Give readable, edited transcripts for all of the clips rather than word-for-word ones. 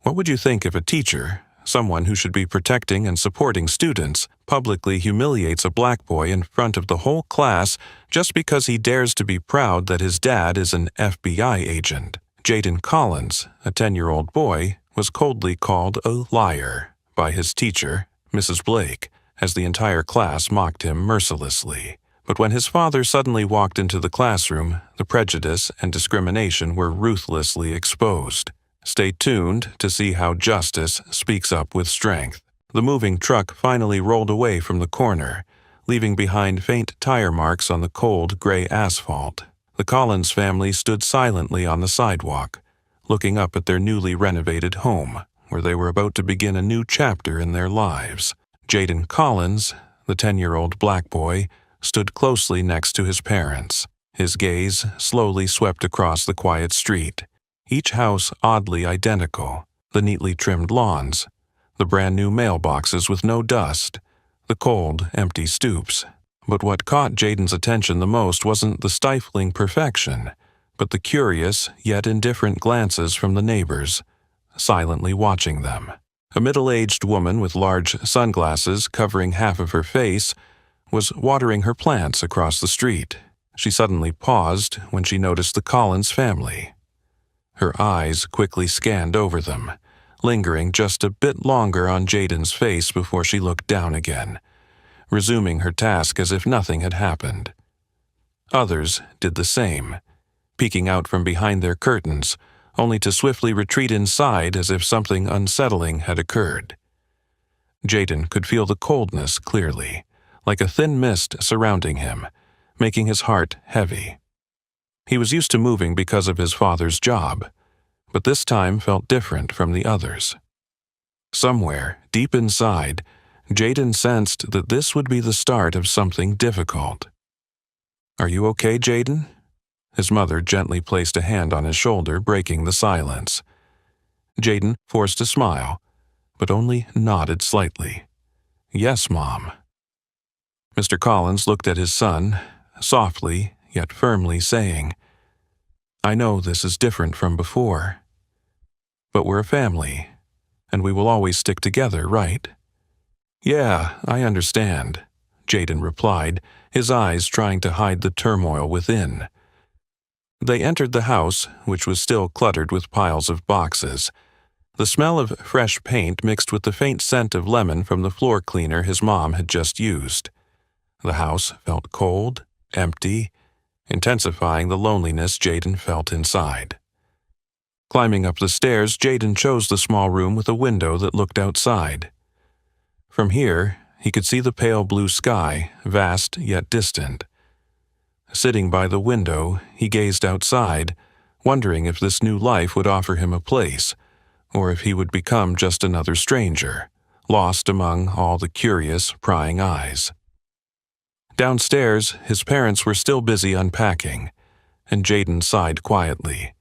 What would you think if a teacher, someone who should be protecting and supporting students, publicly humiliates a black boy in front of the whole class just because he dares to be proud that his dad is an FBI agent? Jaden Collins, a 10-year-old boy, was coldly called a liar by his teacher, Mrs. Blake, as the entire class mocked him mercilessly. But when his father suddenly walked into the classroom, the prejudice and discrimination were ruthlessly exposed. Stay tuned to see how justice speaks up with strength. The moving truck finally rolled away from the corner, leaving behind faint tire marks on the cold, gray asphalt. The Collins family stood silently on the sidewalk, looking up at their newly renovated home, where they were about to begin a new chapter in their lives. Jaden Collins, the 10-year-old black boy, stood closely next to his parents. His gaze slowly swept across the quiet street. Each house oddly identical, the neatly trimmed lawns, the brand-new mailboxes with no dust, the cold, empty stoops. But what caught Jaden's attention the most wasn't the stifling perfection, but the curious yet indifferent glances from the neighbors, silently watching them. A middle-aged woman with large sunglasses covering half of her face was watering her plants across the street. She suddenly paused when she noticed the Collins family. Her eyes quickly scanned over them, lingering just a bit longer on Jaden's face before she looked down again, resuming her task as if nothing had happened. Others did the same, peeking out from behind their curtains, only to swiftly retreat inside as if something unsettling had occurred. Jaden could feel the coldness clearly, like a thin mist surrounding him, making his heart heavy. He was used to moving because of his father's job, but this time felt different from the others. Somewhere, deep inside, Jaden sensed that this would be the start of something difficult. "Are you okay, Jaden?" His mother gently placed a hand on his shoulder, breaking the silence. Jaden forced a smile, but only nodded slightly. "Yes, Mom." Mr. Collins looked at his son, softly yet firmly saying, "I know this is different from before, but we're a family, and we will always stick together, right?" "Yeah, I understand," Jaden replied, his eyes trying to hide the turmoil within. They entered the house, which was still cluttered with piles of boxes. The smell of fresh paint mixed with the faint scent of lemon from the floor cleaner his mom had just used. The house felt cold, empty, intensifying the loneliness Jaden felt inside. Climbing up the stairs, Jaden chose the small room with a window that looked outside. From here, he could see the pale blue sky, vast yet distant. Sitting by the window, he gazed outside, wondering if this new life would offer him a place, or if he would become just another stranger, lost among all the curious, prying eyes. Downstairs, his parents were still busy unpacking, and Jaden sighed quietly.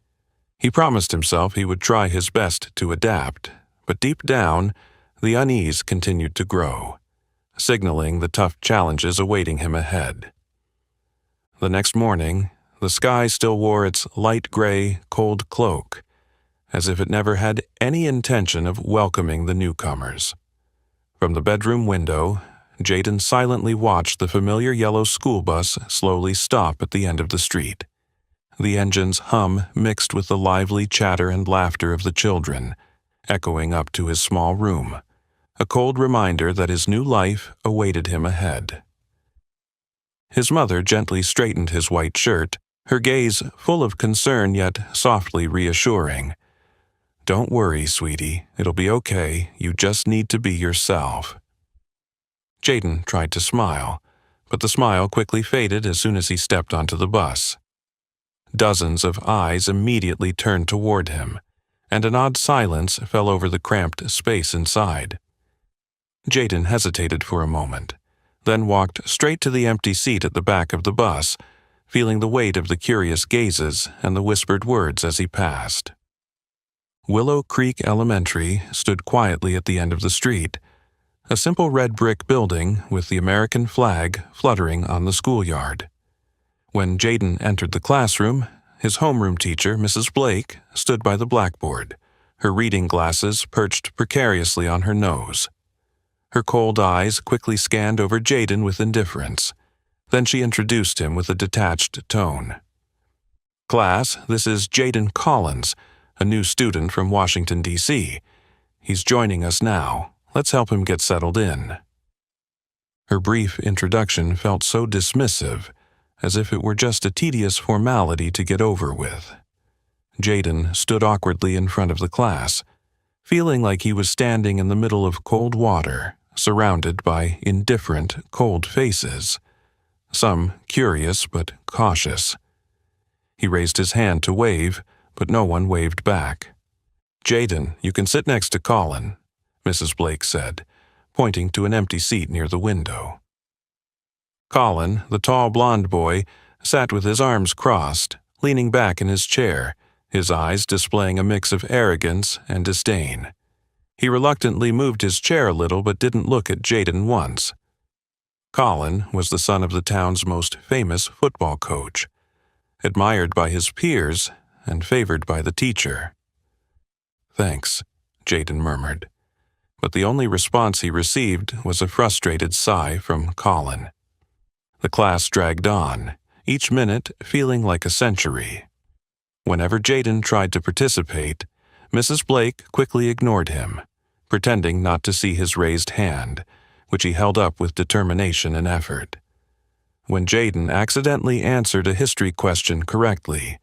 He promised himself he would try his best to adapt, but deep down, the unease continued to grow, signaling the tough challenges awaiting him ahead. The next morning, the sky still wore its light gray, cold cloak, as if it never had any intention of welcoming the newcomers. From the bedroom window, Jaden silently watched the familiar yellow school bus slowly stop at the end of the street. The engine's hum mixed with the lively chatter and laughter of the children, echoing up to his small room, a cold reminder that his new life awaited him ahead. His mother gently straightened his white shirt, her gaze full of concern yet softly reassuring. "Don't worry, sweetie. It'll be okay. You just need to be yourself." Jaden tried to smile, but the smile quickly faded as soon as he stepped onto the bus. Dozens of eyes immediately turned toward him, and an odd silence fell over the cramped space inside. Jaden hesitated for a moment, then walked straight to the empty seat at the back of the bus, feeling the weight of the curious gazes and the whispered words as he passed. Willow Creek Elementary stood quietly at the end of the street, a simple red brick building with the American flag fluttering on the schoolyard. When Jaden entered the classroom, his homeroom teacher, Mrs. Blake, stood by the blackboard, her reading glasses perched precariously on her nose. Her cold eyes quickly scanned over Jaden with indifference. Then she introduced him with a detached tone. "Class, this is Jaden Collins, a new student from Washington, D.C. He's joining us now. Let's help him get settled in." Her brief introduction felt so dismissive, as if it were just a tedious formality to get over with. Jaden stood awkwardly in front of the class, feeling like he was standing in the middle of cold water, surrounded by indifferent, cold faces, some curious but cautious. He raised his hand to wave, but no one waved back. "Jaden, you can sit next to Colin," Mrs. Blake said, pointing to an empty seat near the window. Colin, the tall blond boy, sat with his arms crossed, leaning back in his chair, his eyes displaying a mix of arrogance and disdain. He reluctantly moved his chair a little but didn't look at Jaden once. Colin was the son of the town's most famous football coach, admired by his peers and favored by the teacher. "Thanks," Jaden murmured, but the only response he received was a frustrated sigh from Colin. The class dragged on, each minute feeling like a century. Whenever Jaden tried to participate, Mrs. Blake quickly ignored him, pretending not to see his raised hand, which he held up with determination and effort. When Jaden accidentally answered a history question correctly,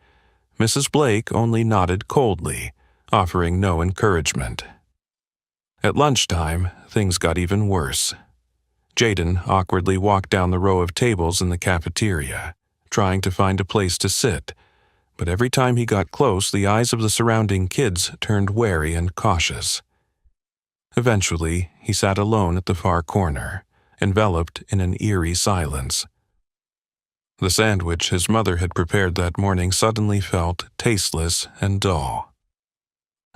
Mrs. Blake only nodded coldly, offering no encouragement. At lunchtime, things got even worse. Jaden awkwardly walked down the row of tables in the cafeteria, trying to find a place to sit, but every time he got close, the eyes of the surrounding kids turned wary and cautious. Eventually, he sat alone at the far corner, enveloped in an eerie silence. The sandwich his mother had prepared that morning suddenly felt tasteless and dull.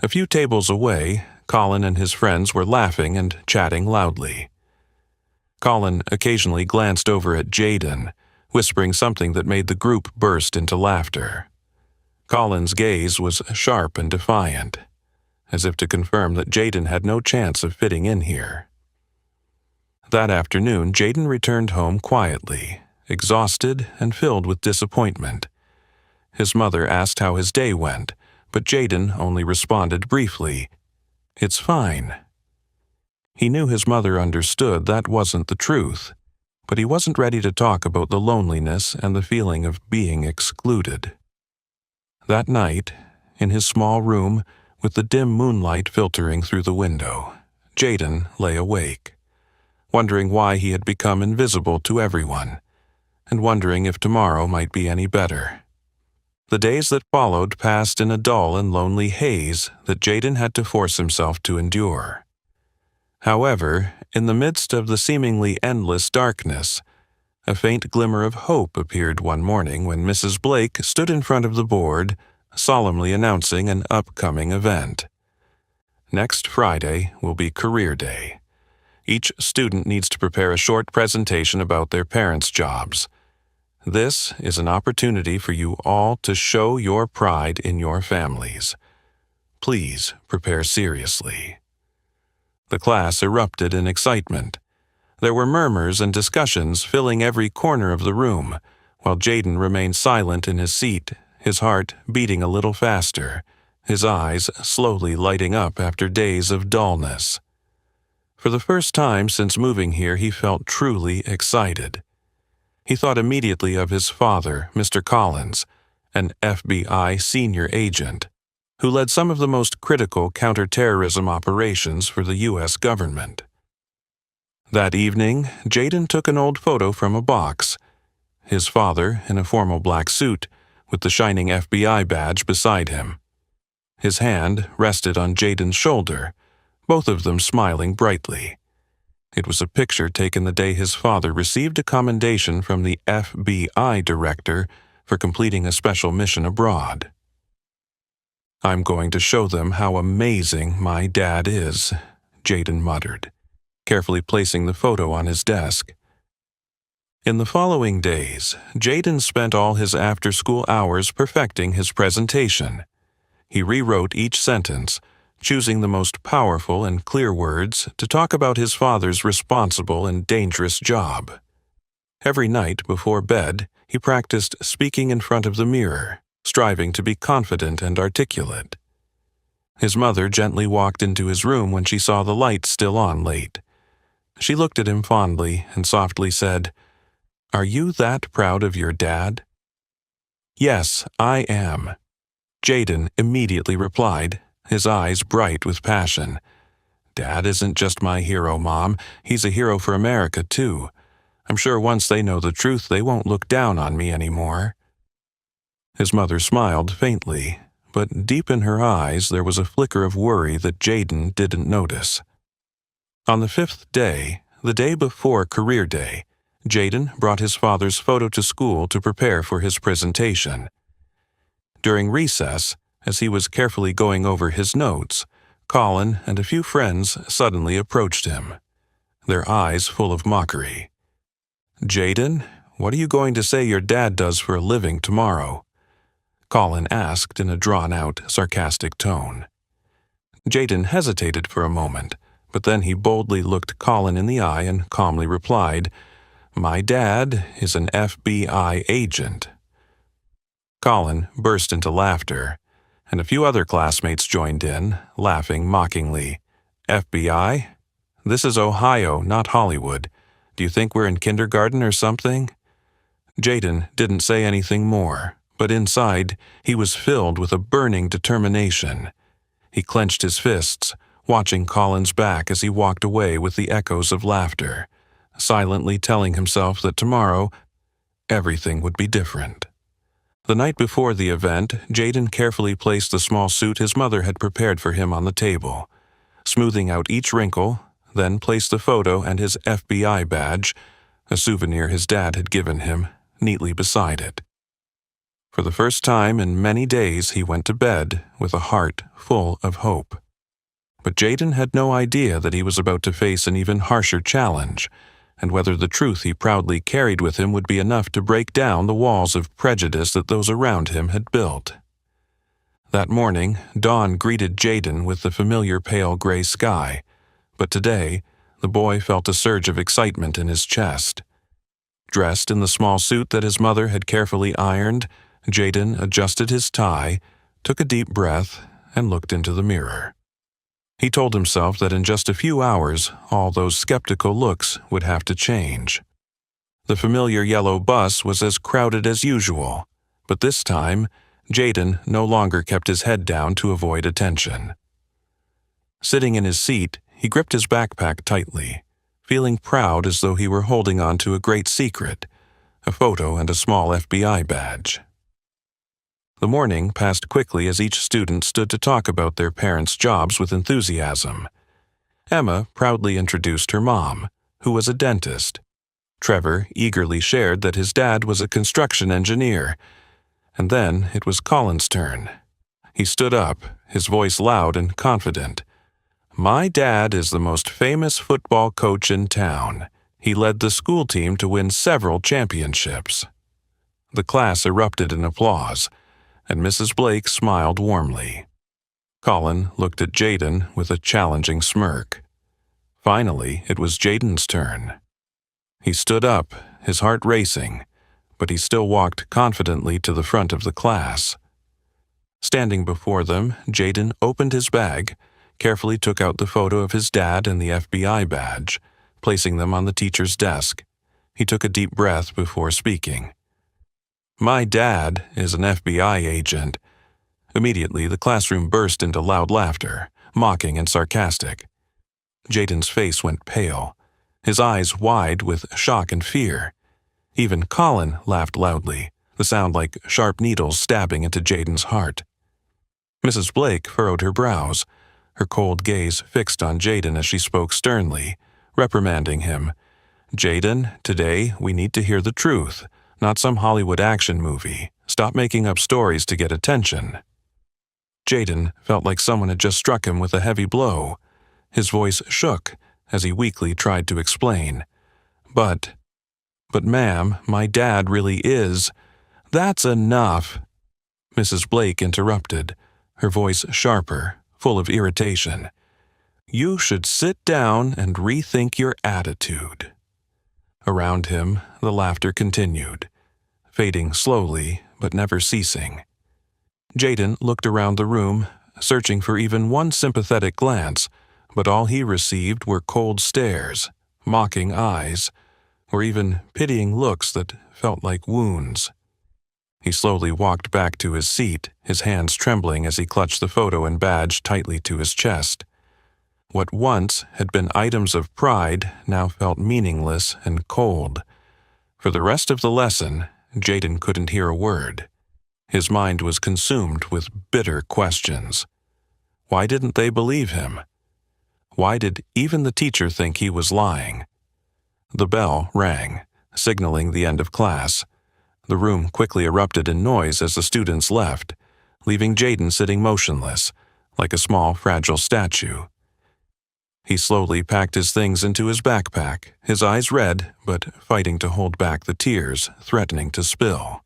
A few tables away, Colin and his friends were laughing and chatting loudly. Colin occasionally glanced over at Jaden, whispering something that made the group burst into laughter. Colin's gaze was sharp and defiant, as if to confirm that Jaden had no chance of fitting in here. That afternoon, Jaden returned home quietly, exhausted and filled with disappointment. His mother asked how his day went, but Jaden only responded briefly, "It's fine." He knew his mother understood that wasn't the truth, but he wasn't ready to talk about the loneliness and the feeling of being excluded. That night, in his small room, with the dim moonlight filtering through the window, Jaden lay awake, wondering why he had become invisible to everyone, and wondering if tomorrow might be any better. The days that followed passed in a dull and lonely haze that Jaden had to force himself to endure. However, in the midst of the seemingly endless darkness, a faint glimmer of hope appeared one morning when Mrs. Blake stood in front of the board, solemnly announcing an upcoming event. Next Friday will be Career Day. Each student needs to prepare a short presentation about their parents' jobs. This is an opportunity for you all to show your pride in your families. Please prepare seriously. The class erupted in excitement. There were murmurs and discussions filling every corner of the room, while Jaden remained silent in his seat, his heart beating a little faster, his eyes slowly lighting up after days of dullness. For the first time since moving here, he felt truly excited. He thought immediately of his father, Mr. Collins, an FBI senior agent, who led some of the most critical counterterrorism operations for the U.S. government. That evening, Jaden took an old photo from a box, his father in a formal black suit with the shining FBI badge beside him. His hand rested on Jaden's shoulder, both of them smiling brightly. It was a picture taken the day his father received a commendation from the FBI director for completing a special mission abroad. "I'm going to show them how amazing my dad is," Jaden muttered, carefully placing the photo on his desk. In the following days, Jaden spent all his after-school hours perfecting his presentation. He rewrote each sentence, choosing the most powerful and clear words to talk about his father's responsible and dangerous job. Every night before bed, he practiced speaking in front of the mirror, striving to be confident and articulate. His mother gently walked into his room when she saw the light still on late. She looked at him fondly and softly said, "Are you that proud of your dad?" "Yes, I am," Jaden immediately replied, his eyes bright with passion. "Dad isn't just my hero, Mom. He's a hero for America, too. I'm sure once they know the truth, they won't look down on me anymore." His mother smiled faintly, but deep in her eyes there was a flicker of worry that Jaden didn't notice. On the 5th day, the day before Career Day, Jaden brought his father's photo to school to prepare for his presentation. During recess, as he was carefully going over his notes, Colin and a few friends suddenly approached him, their eyes full of mockery. "Jaden, what are you going to say your dad does for a living tomorrow?" Colin asked in a drawn-out, sarcastic tone. Jaden hesitated for a moment, but then he boldly looked Colin in the eye and calmly replied, "My dad is an FBI agent." Colin burst into laughter, and a few other classmates joined in, laughing mockingly. "FBI? This is Ohio, not Hollywood. Do you think we're in kindergarten or something?" Jaden didn't say anything more, but inside he was filled with a burning determination. He clenched his fists, watching Colin's back as he walked away with the echoes of laughter, silently telling himself that tomorrow everything would be different. The night before the event, Jaden carefully placed the small suit his mother had prepared for him on the table, smoothing out each wrinkle, then placed the photo and his FBI badge, a souvenir his dad had given him, neatly beside it. For the first time in many days, he went to bed with a heart full of hope. But Jaden had no idea that he was about to face an even harsher challenge, and whether the truth he proudly carried with him would be enough to break down the walls of prejudice that those around him had built. That morning, dawn greeted Jaden with the familiar pale gray sky, but today, the boy felt a surge of excitement in his chest. Dressed in the small suit that his mother had carefully ironed, Jaden adjusted his tie, took a deep breath, and looked into the mirror. He told himself that in just a few hours, all those skeptical looks would have to change. The familiar yellow bus was as crowded as usual, but this time, Jaden no longer kept his head down to avoid attention. Sitting in his seat, he gripped his backpack tightly, feeling proud as though he were holding on to a great secret, a photo and a small FBI badge. The morning passed quickly as each student stood to talk about their parents' jobs with enthusiasm. Emma proudly introduced her mom, who was a dentist. Trevor eagerly shared that his dad was a construction engineer. And then it was Colin's turn. He stood up, his voice loud and confident. "My dad is the most famous football coach in town. He led the school team to win several championships." The class erupted in applause, and Mrs. Blake smiled warmly. Colin looked at Jaden with a challenging smirk. Finally, it was Jaden's turn. He stood up, his heart racing, but he still walked confidently to the front of the class. Standing before them, Jaden opened his bag, carefully took out the photo of his dad and the FBI badge, placing them on the teacher's desk. He took a deep breath before speaking. "My dad is an FBI agent." Immediately, the classroom burst into loud laughter, mocking and sarcastic. Jaden's face went pale, his eyes wide with shock and fear. Even Colin laughed loudly, the sound like sharp needles stabbing into Jaden's heart. Mrs. Blake furrowed her brows, her cold gaze fixed on Jaden as she spoke sternly, reprimanding him. "Jaden, today we need to hear the truth, not some Hollywood action movie. Stop making up stories to get attention." Jaden felt like someone had just struck him with a heavy blow. His voice shook as he weakly tried to explain. But ma'am, my dad really is." "That's enough," Mrs. Blake interrupted, her voice sharper, full of irritation. "You should sit down and rethink your attitude." Around him, the laughter continued, fading slowly but never ceasing. Jaden looked around the room, searching for even one sympathetic glance, but all he received were cold stares, mocking eyes, or even pitying looks that felt like wounds. He slowly walked back to his seat, his hands trembling as he clutched the photo and badge tightly to his chest. What once had been items of pride now felt meaningless and cold. For the rest of the lesson, Jaden couldn't hear a word. His mind was consumed with bitter questions. Why didn't they believe him? Why did even the teacher think he was lying? The bell rang, signaling the end of class. The room quickly erupted in noise as the students left, leaving Jaden sitting motionless, like a small, fragile statue. He slowly packed his things into his backpack, his eyes red, but fighting to hold back the tears threatening to spill.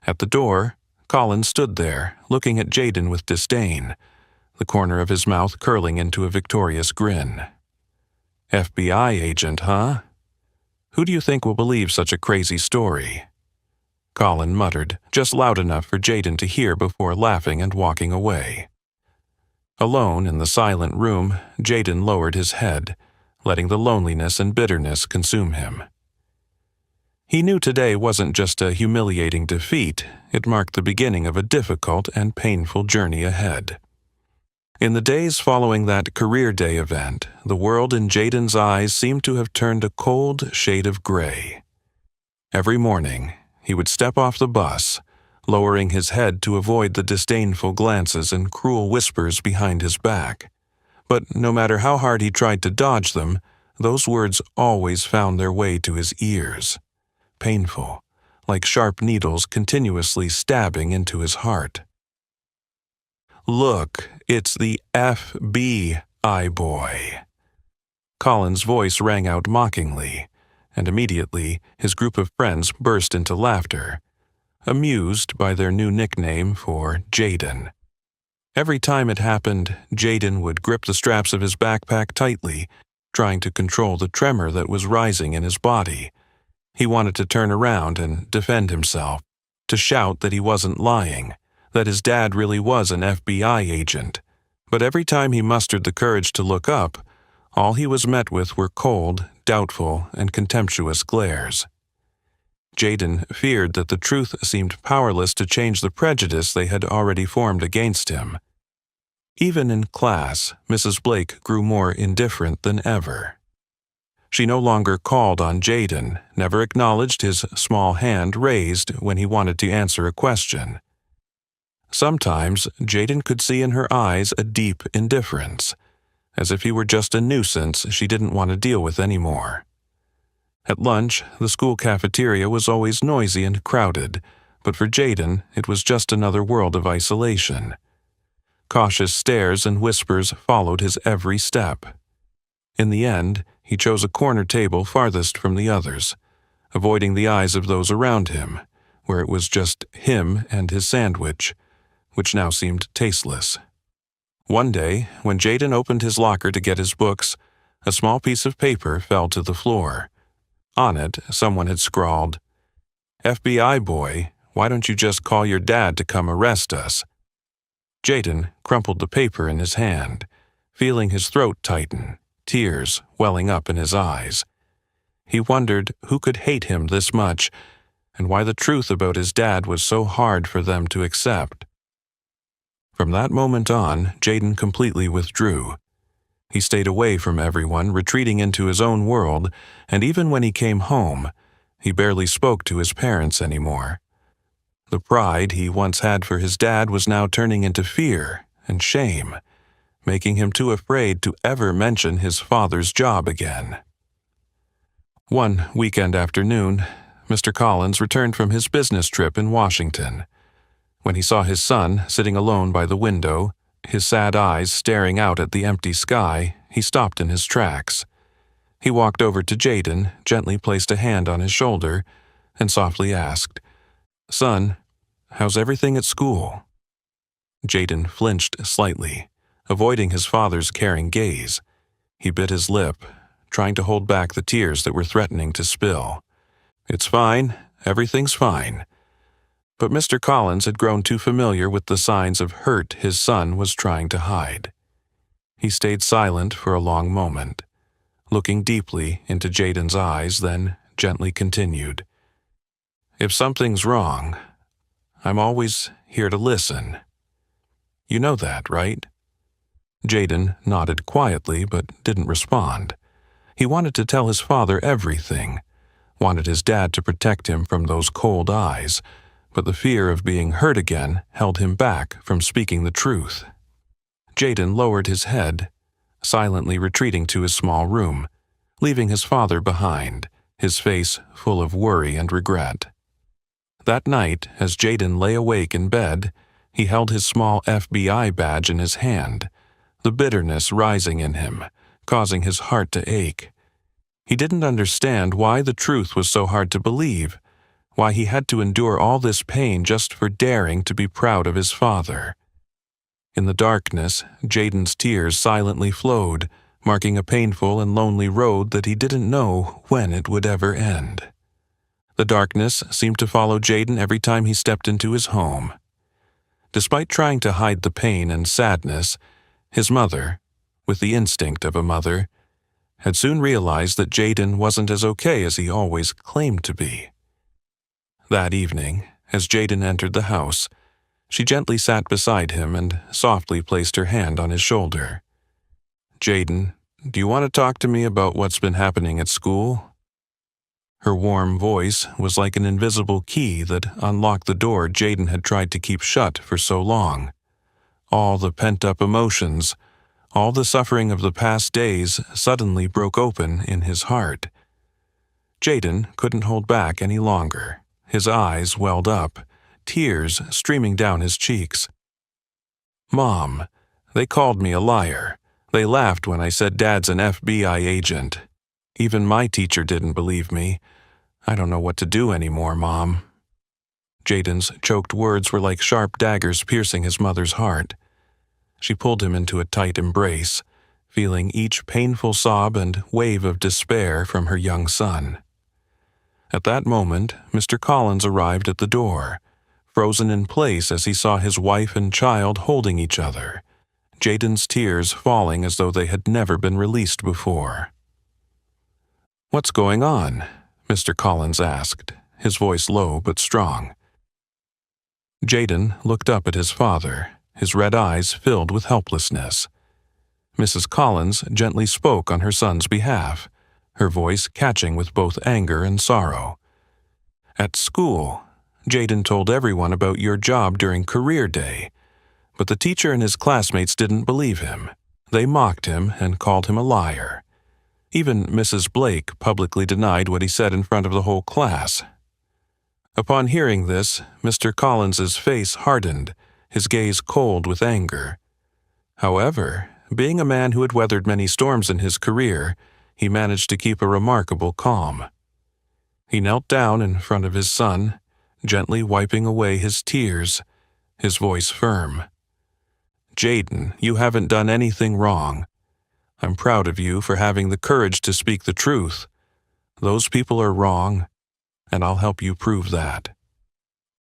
At the door, Colin stood there, looking at Jaden with disdain, the corner of his mouth curling into a victorious grin. "FBI agent, huh? Who do you think will believe such a crazy story?" Colin muttered, just loud enough for Jaden to hear before laughing and walking away. Alone in the silent room, Jaden lowered his head, letting the loneliness and bitterness consume him. He knew today wasn't just a humiliating defeat, it marked the beginning of a difficult and painful journey ahead. In the days following that career day event, the world in Jaden's eyes seemed to have turned a cold shade of gray. Every morning, he would step off the bus, lowering his head to avoid the disdainful glances and cruel whispers behind his back. But no matter how hard he tried to dodge them, those words always found their way to his ears. Painful, like sharp needles continuously stabbing into his heart. "Look, it's the FBI boy." Colin's voice rang out mockingly, and immediately his group of friends burst into laughter, amused by their new nickname for Jaden. Every time it happened, Jaden would grip the straps of his backpack tightly, trying to control the tremor that was rising in his body. He wanted to turn around and defend himself, to shout that he wasn't lying, that his dad really was an FBI agent. But every time he mustered the courage to look up, all he was met with were cold, doubtful, and contemptuous glares. Jaden feared that the truth seemed powerless to change the prejudice they had already formed against him. Even in class, Mrs. Blake grew more indifferent than ever. She no longer called on Jaden, never acknowledged his small hand raised when he wanted to answer a question. Sometimes Jaden could see in her eyes a deep indifference, as if he were just a nuisance she didn't want to deal with anymore. At lunch, the school cafeteria was always noisy and crowded, but for Jaden, it was just another world of isolation. Cautious stares and whispers followed his every step. In the end, he chose a corner table farthest from the others, avoiding the eyes of those around him, where it was just him and his sandwich, which now seemed tasteless. One day, when Jaden opened his locker to get his books, a small piece of paper fell to the floor. On it, someone had scrawled, "FBI boy, why don't you just call your dad to come arrest us?" Jaden crumpled the paper in his hand, feeling his throat tighten, tears welling up in his eyes. He wondered who could hate him this much, and why the truth about his dad was so hard for them to accept. From that moment on, Jaden completely withdrew. He stayed away from everyone, retreating into his own world, and even when he came home, he barely spoke to his parents anymore. The pride he once had for his dad was now turning into fear and shame, making him too afraid to ever mention his father's job again. One weekend afternoon, Mr. Collins returned from his business trip in Washington. When he saw his son sitting alone by the window, his sad eyes staring out at the empty sky, he stopped in his tracks. He walked over to Jaden, gently placed a hand on his shoulder, and softly asked, "Son, how's everything at school?" Jaden flinched slightly, avoiding his father's caring gaze. He bit his lip, trying to hold back the tears that were threatening to spill. "It's fine. Everything's fine." But Mr. Collins had grown too familiar with the signs of hurt his son was trying to hide. He stayed silent for a long moment, looking deeply into Jaden's eyes, then gently continued. "If something's wrong, I'm always here to listen. You know that, right?" Jaden nodded quietly but didn't respond. He wanted to tell his father everything, wanted his dad to protect him from those cold eyes, but the fear of being hurt again held him back from speaking the truth. Jaden lowered his head, silently retreating to his small room, leaving his father behind, his face full of worry and regret. That night, as Jaden lay awake in bed, he held his small FBI badge in his hand, the bitterness rising in him, causing his heart to ache. He didn't understand why the truth was so hard to believe, why he had to endure all this pain just for daring to be proud of his father. In the darkness, Jaden's tears silently flowed, marking a painful and lonely road that he didn't know when it would ever end. The darkness seemed to follow Jaden every time he stepped into his home. Despite trying to hide the pain and sadness, his mother, with the instinct of a mother, had soon realized that Jaden wasn't as okay as he always claimed to be. That evening, as Jaden entered the house, she gently sat beside him and softly placed her hand on his shoulder. "Jaden, do you want to talk to me about what's been happening at school?" Her warm voice was like an invisible key that unlocked the door Jaden had tried to keep shut for so long. All the pent-up emotions, all the suffering of the past days suddenly broke open in his heart. Jaden couldn't hold back any longer. His eyes welled up, tears streaming down his cheeks. "Mom, they called me a liar. They laughed when I said Dad's an FBI agent. Even my teacher didn't believe me. I don't know what to do anymore, Mom." Jaden's choked words were like sharp daggers piercing his mother's heart. She pulled him into a tight embrace, feeling each painful sob and wave of despair from her young son. At that moment, Mr. Collins arrived at the door, frozen in place as he saw his wife and child holding each other, Jaden's tears falling as though they had never been released before. "What's going on?" Mr. Collins asked, his voice low but strong. Jaden looked up at his father, his red eyes filled with helplessness. Mrs. Collins gently spoke on her son's behalf, her voice catching with both anger and sorrow. "At school, Jaden told everyone about your job during career day, but the teacher and his classmates didn't believe him. They mocked him and called him a liar. Even Mrs. Blake publicly denied what he said in front of the whole class." Upon hearing this, Mr. Collins's face hardened, his gaze cold with anger. However, being a man who had weathered many storms in his career, he managed to keep a remarkable calm. He knelt down in front of his son, gently wiping away his tears, his voice firm. "Jaden, you haven't done anything wrong. I'm proud of you for having the courage to speak the truth. Those people are wrong, and I'll help you prove that."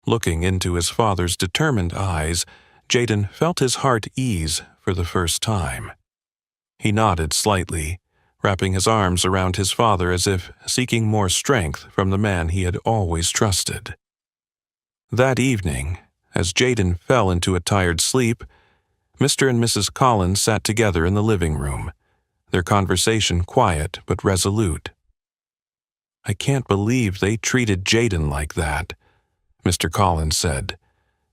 Looking into his father's determined eyes, Jaden felt his heart ease for the first time. He nodded slightly, wrapping his arms around his father as if seeking more strength from the man he had always trusted. That evening, as Jaden fell into a tired sleep, Mr. and Mrs. Collins sat together in the living room, their conversation quiet but resolute. "I can't believe they treated Jaden like that," Mr. Collins said,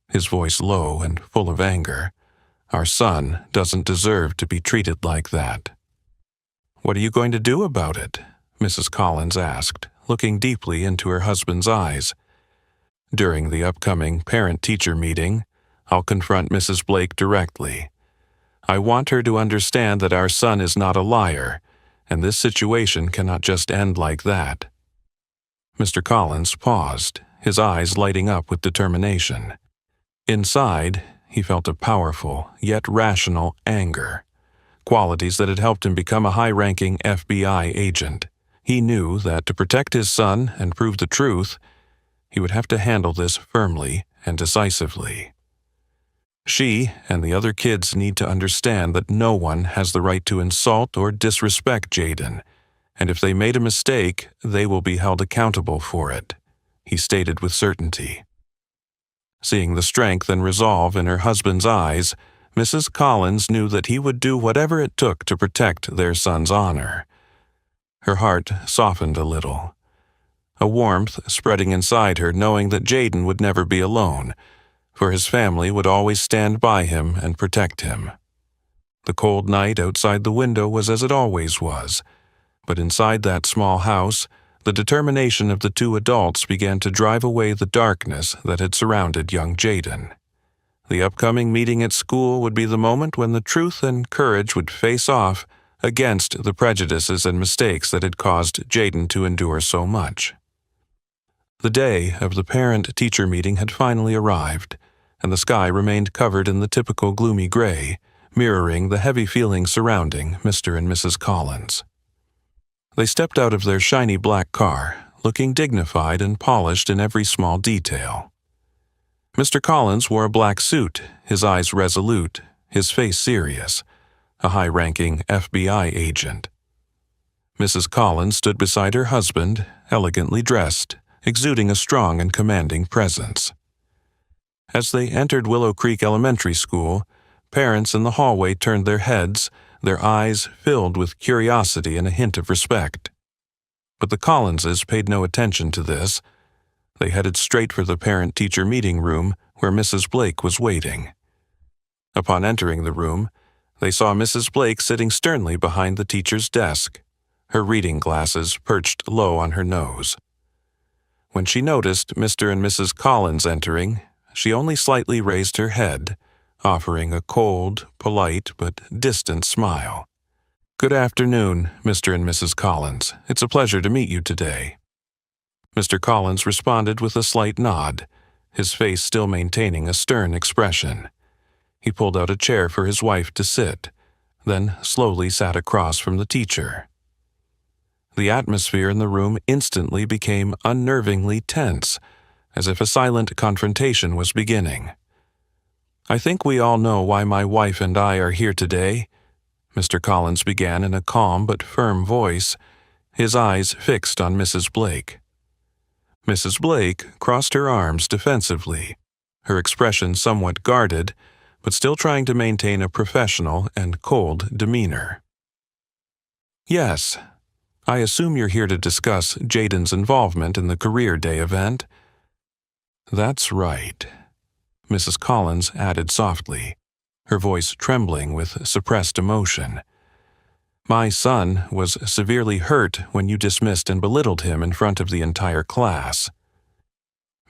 his voice low and full of anger. "Our son doesn't deserve to be treated like that." "What are you going to do about it?" Mrs. Collins asked, looking deeply into her husband's eyes. "During the upcoming parent-teacher meeting, I'll confront Mrs. Blake directly. I want her to understand that our son is not a liar, and this situation cannot just end like that." Mr. Collins paused, his eyes lighting up with determination. Inside, he felt a powerful, yet rational anger, qualities that had helped him become a high-ranking FBI agent. He knew that to protect his son and prove the truth, he would have to handle this firmly and decisively. She and the other kids need to understand that no one has the right to insult or disrespect Jaden, and if they made a mistake, they will be held accountable for it, he stated with certainty. Seeing the strength and resolve in her husband's eyes, Mrs. Collins knew that he would do whatever it took to protect their son's honor. Her heart softened a little, a warmth spreading inside her knowing that Jaden would never be alone, for his family would always stand by him and protect him. The cold night outside the window was as it always was, but inside that small house, the determination of the two adults began to drive away the darkness that had surrounded young Jaden. The upcoming meeting at school would be the moment when the truth and courage would face off against the prejudices and mistakes that had caused Jaden to endure so much. The day of the parent-teacher meeting had finally arrived, and the sky remained covered in the typical gloomy gray, mirroring the heavy feelings surrounding Mr. and Mrs. Collins. They stepped out of their shiny black car, looking dignified and polished in every small detail. Mr. Collins wore a black suit, his eyes resolute, his face serious, a high-ranking FBI agent. Mrs. Collins stood beside her husband, elegantly dressed, exuding a strong and commanding presence. As they entered Willow Creek Elementary School, parents in the hallway turned their heads, their eyes filled with curiosity and a hint of respect. But the Collinses paid no attention to this. They headed straight for the parent-teacher meeting room where Mrs. Blake was waiting. Upon entering the room, they saw Mrs. Blake sitting sternly behind the teacher's desk, her reading glasses perched low on her nose. When she noticed Mr. and Mrs. Collins entering, she only slightly raised her head, offering a cold, polite, but distant smile. "Good afternoon, Mr. and Mrs. Collins. It's a pleasure to meet you today." Mr. Collins responded with a slight nod, his face still maintaining a stern expression. He pulled out a chair for his wife to sit, then slowly sat across from the teacher. The atmosphere in the room instantly became unnervingly tense, as if a silent confrontation was beginning. "I think we all know why my wife and I are here today," Mr. Collins began in a calm but firm voice, his eyes fixed on Mrs. Blake. Mrs. Blake crossed her arms defensively, her expression somewhat guarded, but still trying to maintain a professional and cold demeanor. "Yes, I assume you're here to discuss Jaden's involvement in the Career Day event." "That's right," Mrs. Collins added softly, her voice trembling with suppressed emotion. "My son was severely hurt when you dismissed and belittled him in front of the entire class."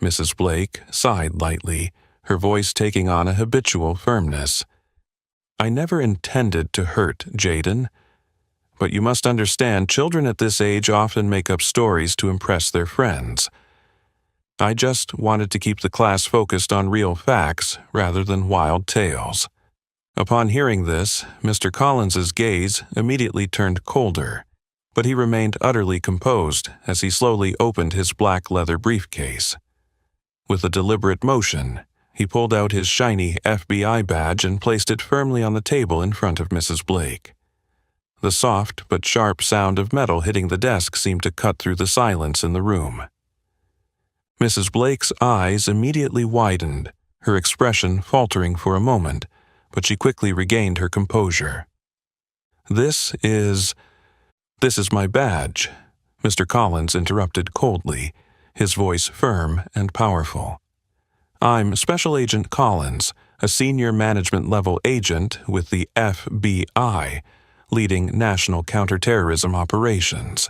Mrs. Blake sighed lightly, her voice taking on a habitual firmness. "I never intended to hurt Jaden, but you must understand children at this age often make up stories to impress their friends. I just wanted to keep the class focused on real facts rather than wild tales." Upon hearing this, Mr. Collins's gaze immediately turned colder, but he remained utterly composed as he slowly opened his black leather briefcase. With a deliberate motion, he pulled out his shiny FBI badge and placed it firmly on the table in front of Mrs. Blake. The soft but sharp sound of metal hitting the desk seemed to cut through the silence in the room. Mrs. Blake's eyes immediately widened, her expression faltering for a moment, but she quickly regained her composure. This is my badge," Mr. Collins interrupted coldly, his voice firm and powerful. "I'm Special Agent Collins, a senior management-level agent with the FBI, leading national counterterrorism operations."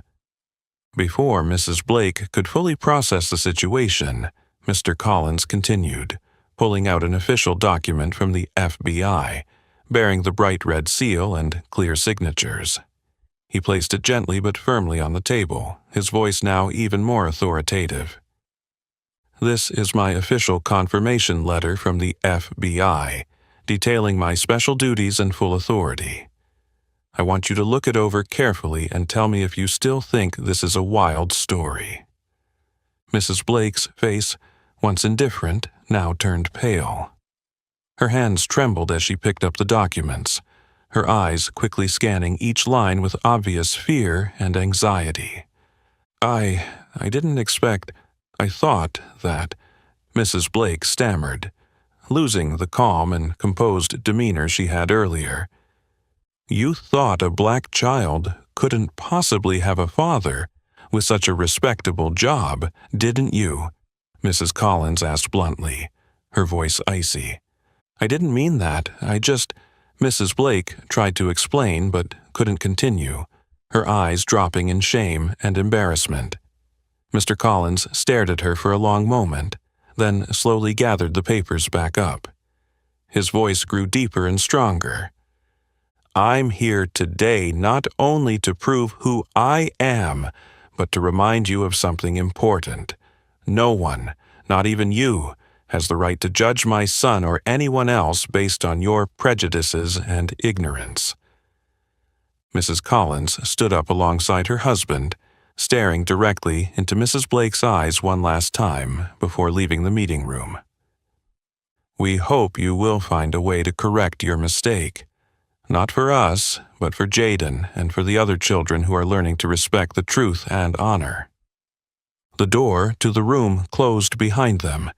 Before Mrs. Blake could fully process the situation, Mr. Collins continued, pulling out an official document from the FBI, bearing the bright red seal and clear signatures. He placed it gently but firmly on the table, his voice now even more authoritative. This is my official confirmation letter from the FBI, detailing my special duties and full authority. I want you to look it over carefully and tell me if you still think this is a wild story." Mrs. Blake's face, once indifferent, now turned pale. Her hands trembled as she picked up the documents, her eyes quickly scanning each line with obvious fear and anxiety. I didn't expect, I thought that," Mrs. Blake stammered, losing the calm and composed demeanor she had earlier. "You thought a black child couldn't possibly have a father with such a respectable job, didn't you?" Mrs. Collins asked bluntly, her voice icy. "I didn't mean that. Mrs. Blake tried to explain but couldn't continue, her eyes dropping in shame and embarrassment. Mr. Collins stared at her for a long moment, then slowly gathered the papers back up. His voice grew deeper and stronger. "I'm here today not only to prove who I am, but to remind you of something important. No one, not even you, has the right to judge my son or anyone else based on your prejudices and ignorance." Mrs. Collins stood up alongside her husband, staring directly into Mrs. Blake's eyes one last time before leaving the meeting room. "We hope you will find a way to correct your mistake. Not for us, but for Jaden and for the other children who are learning to respect the truth and honor." The door to the room closed behind them,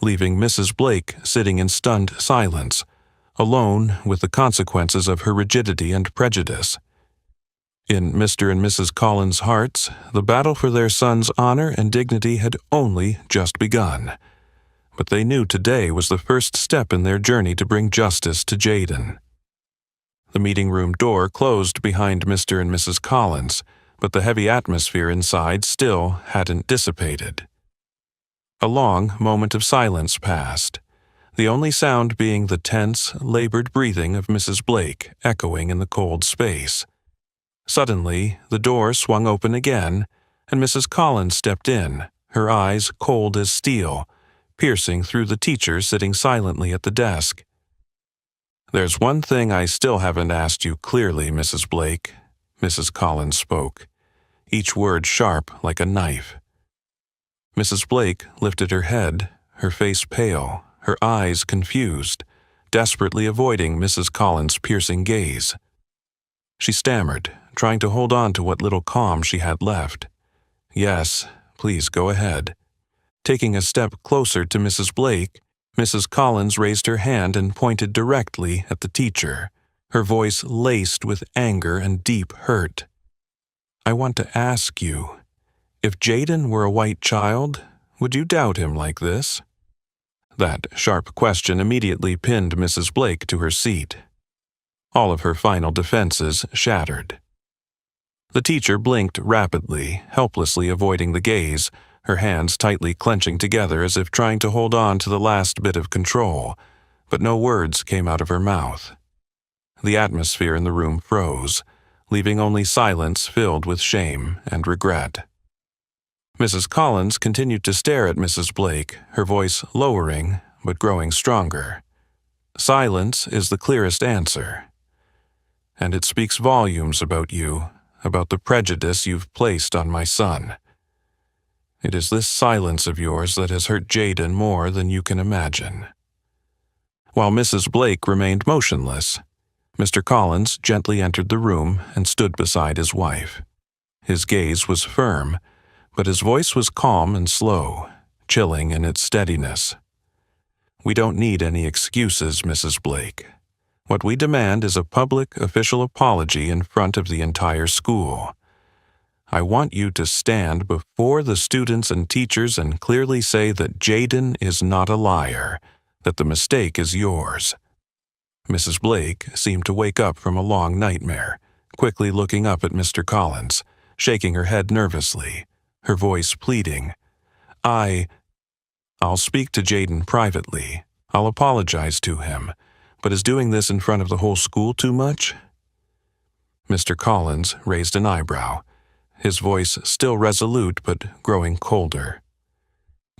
leaving Mrs. Blake sitting in stunned silence, alone with the consequences of her rigidity and prejudice. In Mr. and Mrs. Collins' hearts, the battle for their son's honor and dignity had only just begun. But they knew today was the first step in their journey to bring justice to Jaden. The meeting room door closed behind Mr. and Mrs. Collins, but the heavy atmosphere inside still hadn't dissipated. A long moment of silence passed, the only sound being the tense, labored breathing of Mrs. Blake echoing in the cold space. Suddenly, the door swung open again, and Mrs. Collins stepped in, her eyes cold as steel, piercing through the teacher sitting silently at the desk. "There's one thing I still haven't asked you clearly, Mrs. Blake," Mrs. Collins spoke, each word sharp like a knife. Mrs. Blake lifted her head, her face pale, her eyes confused, desperately avoiding Mrs. Collins' piercing gaze. She stammered, trying to hold on to what little calm she had left. "Yes, please go ahead." Taking a step closer to Mrs. Blake, Mrs. Collins raised her hand and pointed directly at the teacher, her voice laced with anger and deep hurt. "I want to ask you, if Jaden were a white child, would you doubt him like this?" That sharp question immediately pinned Mrs. Blake to her seat. All of her final defenses shattered. The teacher blinked rapidly, helplessly avoiding the gaze, her hands tightly clenching together as if trying to hold on to the last bit of control, but no words came out of her mouth. The atmosphere in the room froze, leaving only silence filled with shame and regret. Mrs. Collins continued to stare at Mrs. Blake, her voice lowering but growing stronger. "Silence is the clearest answer, and it speaks volumes about you, about the prejudice you've placed on my son. It is this silence of yours that has hurt Jaden more than you can imagine." While Mrs. Blake remained motionless, Mr. Collins gently entered the room and stood beside his wife. His gaze was firm, but his voice was calm and slow, chilling in its steadiness. "We don't need any excuses, Mrs. Blake. What we demand is a public official apology in front of the entire school. I want you to stand before the students and teachers and clearly say that Jaden is not a liar, that the mistake is yours." Mrs. Blake seemed to wake up from a long nightmare, quickly looking up at Mr. Collins, shaking her head nervously, her voice pleading. I'll speak to Jaden privately. I'll apologize to him. But is doing this in front of the whole school too much?" Mr. Collins raised an eyebrow, his voice still resolute but growing colder.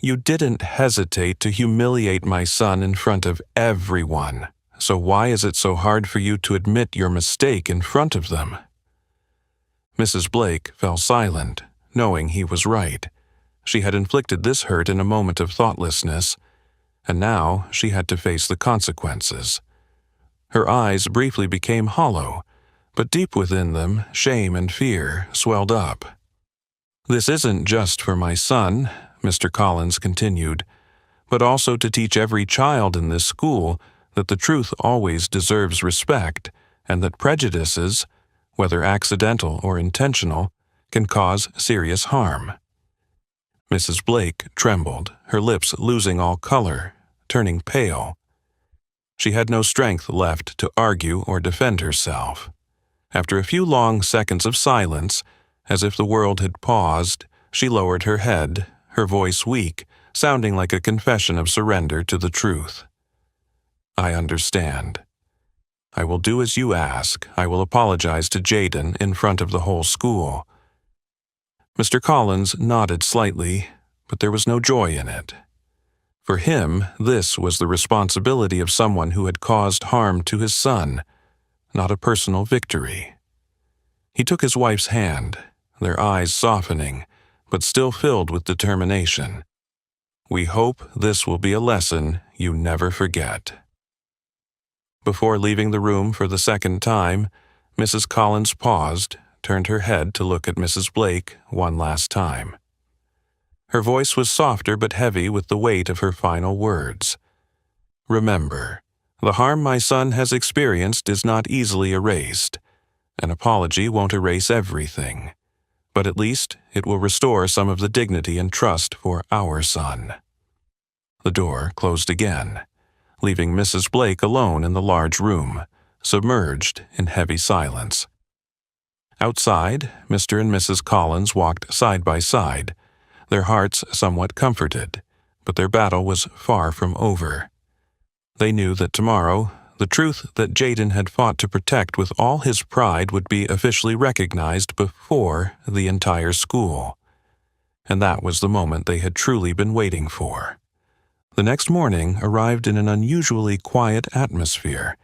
You didn't hesitate to humiliate my son in front of everyone, so why is it so hard for you to admit your mistake in front of them?" Mrs. Blake fell silent, knowing he was right. She had inflicted this hurt in a moment of thoughtlessness, and now she had to face the consequences. Her eyes briefly became hollow, but deep within them, shame and fear swelled up. "This isn't just for my son," Mr. Collins continued, "but also to teach every child in this school that the truth always deserves respect, and that prejudices, whether accidental or intentional, can cause serious harm." Mrs. Blake trembled, her lips losing all color, turning pale. She had no strength left to argue or defend herself. After a few long seconds of silence, as if the world had paused, she lowered her head, her voice weak, sounding like a confession of surrender to the truth. "I understand. I will do as you ask. I will apologize to Jaden in front of the whole school." Mr. Collins nodded slightly, but there was no joy in it. For him, this was the responsibility of someone who had caused harm to his son, not a personal victory. He took his wife's hand, their eyes softening, but still filled with determination. "We hope this will be a lesson you never forget." Before leaving the room for the second time, Mrs. Collins paused, turned her head to look at Mrs. Blake one last time. Her voice was softer but heavy with the weight of her final words. "Remember, the harm my son has experienced is not easily erased. An apology won't erase everything, but at least it will restore some of the dignity and trust for our son." The door closed again, leaving Mrs. Blake alone in the large room, submerged in heavy silence. Outside, Mr. and Mrs. Collins walked side by side, their hearts somewhat comforted, but their battle was far from over. They knew that tomorrow, the truth that Jaden had fought to protect with all his pride would be officially recognized before the entire school. And that was the moment they had truly been waiting for. The next morning arrived in an unusually quiet atmosphere,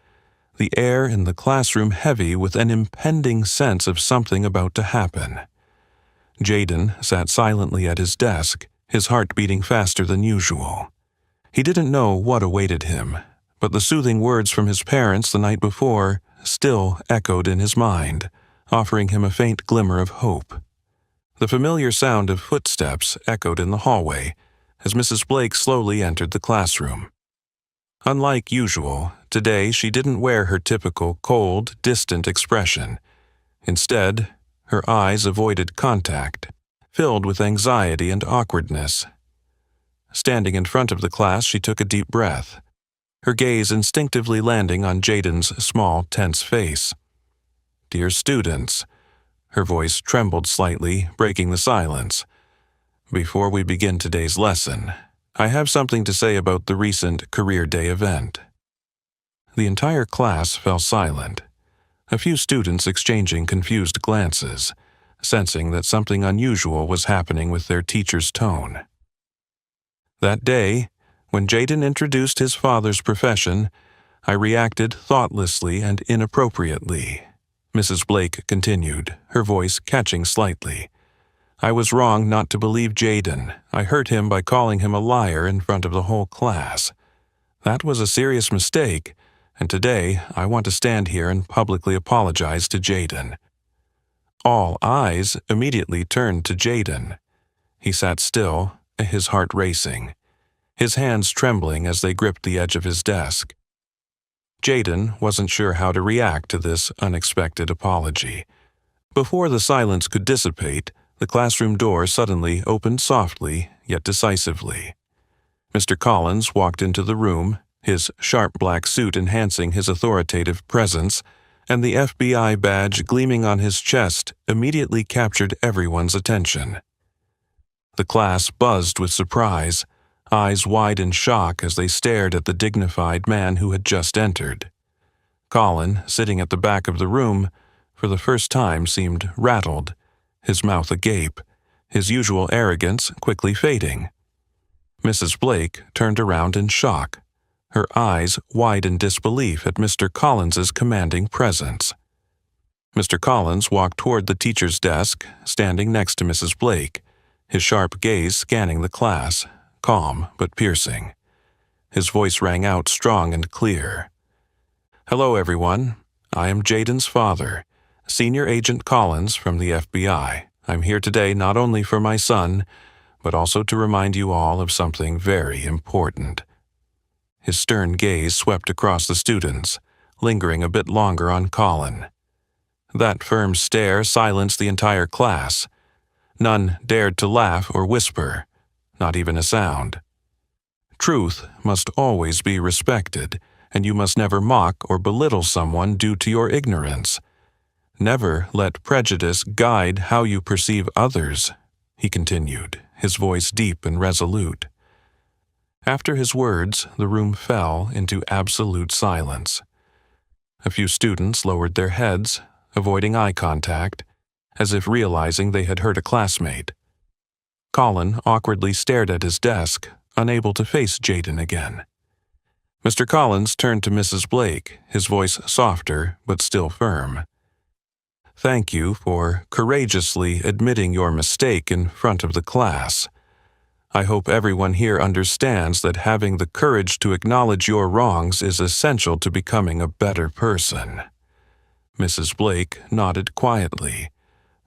the air in the classroom heavy with an impending sense of something about to happen. Jaden sat silently at his desk, his heart beating faster than usual. He didn't know what awaited him, but the soothing words from his parents the night before still echoed in his mind, offering him a faint glimmer of hope. The familiar sound of footsteps echoed in the hallway as Mrs. Blake slowly entered the classroom. Unlike usual, today she didn't wear her typical cold, distant expression. Instead, her eyes avoided contact, filled with anxiety and awkwardness. Standing in front of the class, she took a deep breath, her gaze instinctively landing on Jaden's small, tense face. "Dear students," her voice trembled slightly, breaking the silence. "Before we begin today's lesson, I have something to say about the recent Career Day event." The entire class fell silent, a few students exchanging confused glances, sensing that something unusual was happening with their teacher's tone. That day, when Jaden introduced his father's profession, I reacted thoughtlessly and inappropriately. Mrs. Blake continued, her voice catching slightly. "I was wrong not to believe Jaden. I hurt him by calling him a liar in front of the whole class. That was a serious mistake, and today I want to stand here and publicly apologize to Jaden." All eyes immediately turned to Jaden. He sat still, his heart racing, his hands trembling as they gripped the edge of his desk. Jaden wasn't sure how to react to this unexpected apology. Before the silence could dissipate, the classroom door suddenly opened softly, yet decisively. Mr. Collins walked into the room, his sharp black suit enhancing his authoritative presence, and the FBI badge gleaming on his chest immediately captured everyone's attention. The class buzzed with surprise, eyes wide in shock as they stared at the dignified man who had just entered. Colin, sitting at the back of the room, for the first time seemed rattled, his mouth agape, his usual arrogance quickly fading. Mrs. Blake turned around in shock, her eyes wide in disbelief at Mr. Collins's commanding presence. Mr. Collins walked toward the teacher's desk, standing next to Mrs. Blake, his sharp gaze scanning the class, calm but piercing. His voice rang out strong and clear. "Hello, everyone. I am Jaden's father, Senior Agent Collins from the FBI. I'm here today not only for my son, but also to remind you all of something very important." His stern gaze swept across the students, lingering a bit longer on Colin. That firm stare silenced the entire class. None dared to laugh or whisper, not even a sound. Truth must always be respected, and you must never mock or belittle someone due to your ignorance. Never let prejudice guide how you perceive others, he continued, his voice deep and resolute. After his words, the room fell into absolute silence. A few students lowered their heads, avoiding eye contact, as if realizing they had hurt a classmate. Colin awkwardly stared at his desk, unable to face Jaden again. Mr. Collins turned to Mrs. Blake, his voice softer but still firm. "Thank you for courageously admitting your mistake in front of the class. I hope everyone here understands that having the courage to acknowledge your wrongs is essential to becoming a better person." Mrs. Blake nodded quietly,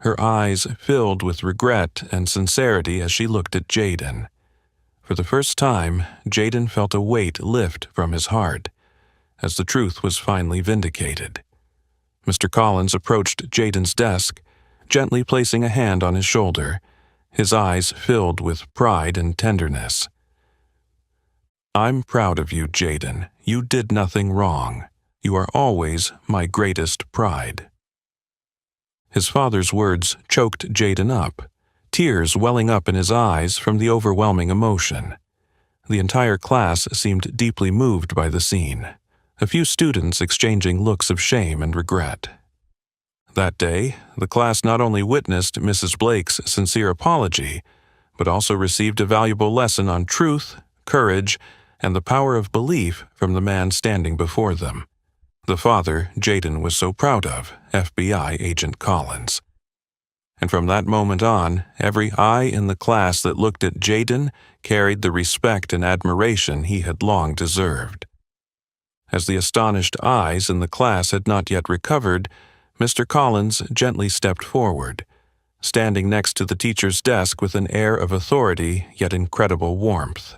her eyes filled with regret and sincerity as she looked at Jaden. For the first time, Jaden felt a weight lift from his heart, as the truth was finally vindicated. Mr. Collins approached Jaden's desk, gently placing a hand on his shoulder, his eyes filled with pride and tenderness. "I'm proud of you, Jaden. You did nothing wrong. You are always my greatest pride." His father's words choked Jaden up, tears welling up in his eyes from the overwhelming emotion. The entire class seemed deeply moved by the scene, a few students exchanging looks of shame and regret. That day, the class not only witnessed Mrs. Blake's sincere apology, but also received a valuable lesson on truth, courage, and the power of belief from the man standing before them. The father Jaden was so proud of, FBI Agent Collins. And from that moment on, every eye in the class that looked at Jaden carried the respect and admiration he had long deserved. As the astonished eyes in the class had not yet recovered, Mr. Collins gently stepped forward, standing next to the teacher's desk with an air of authority yet incredible warmth.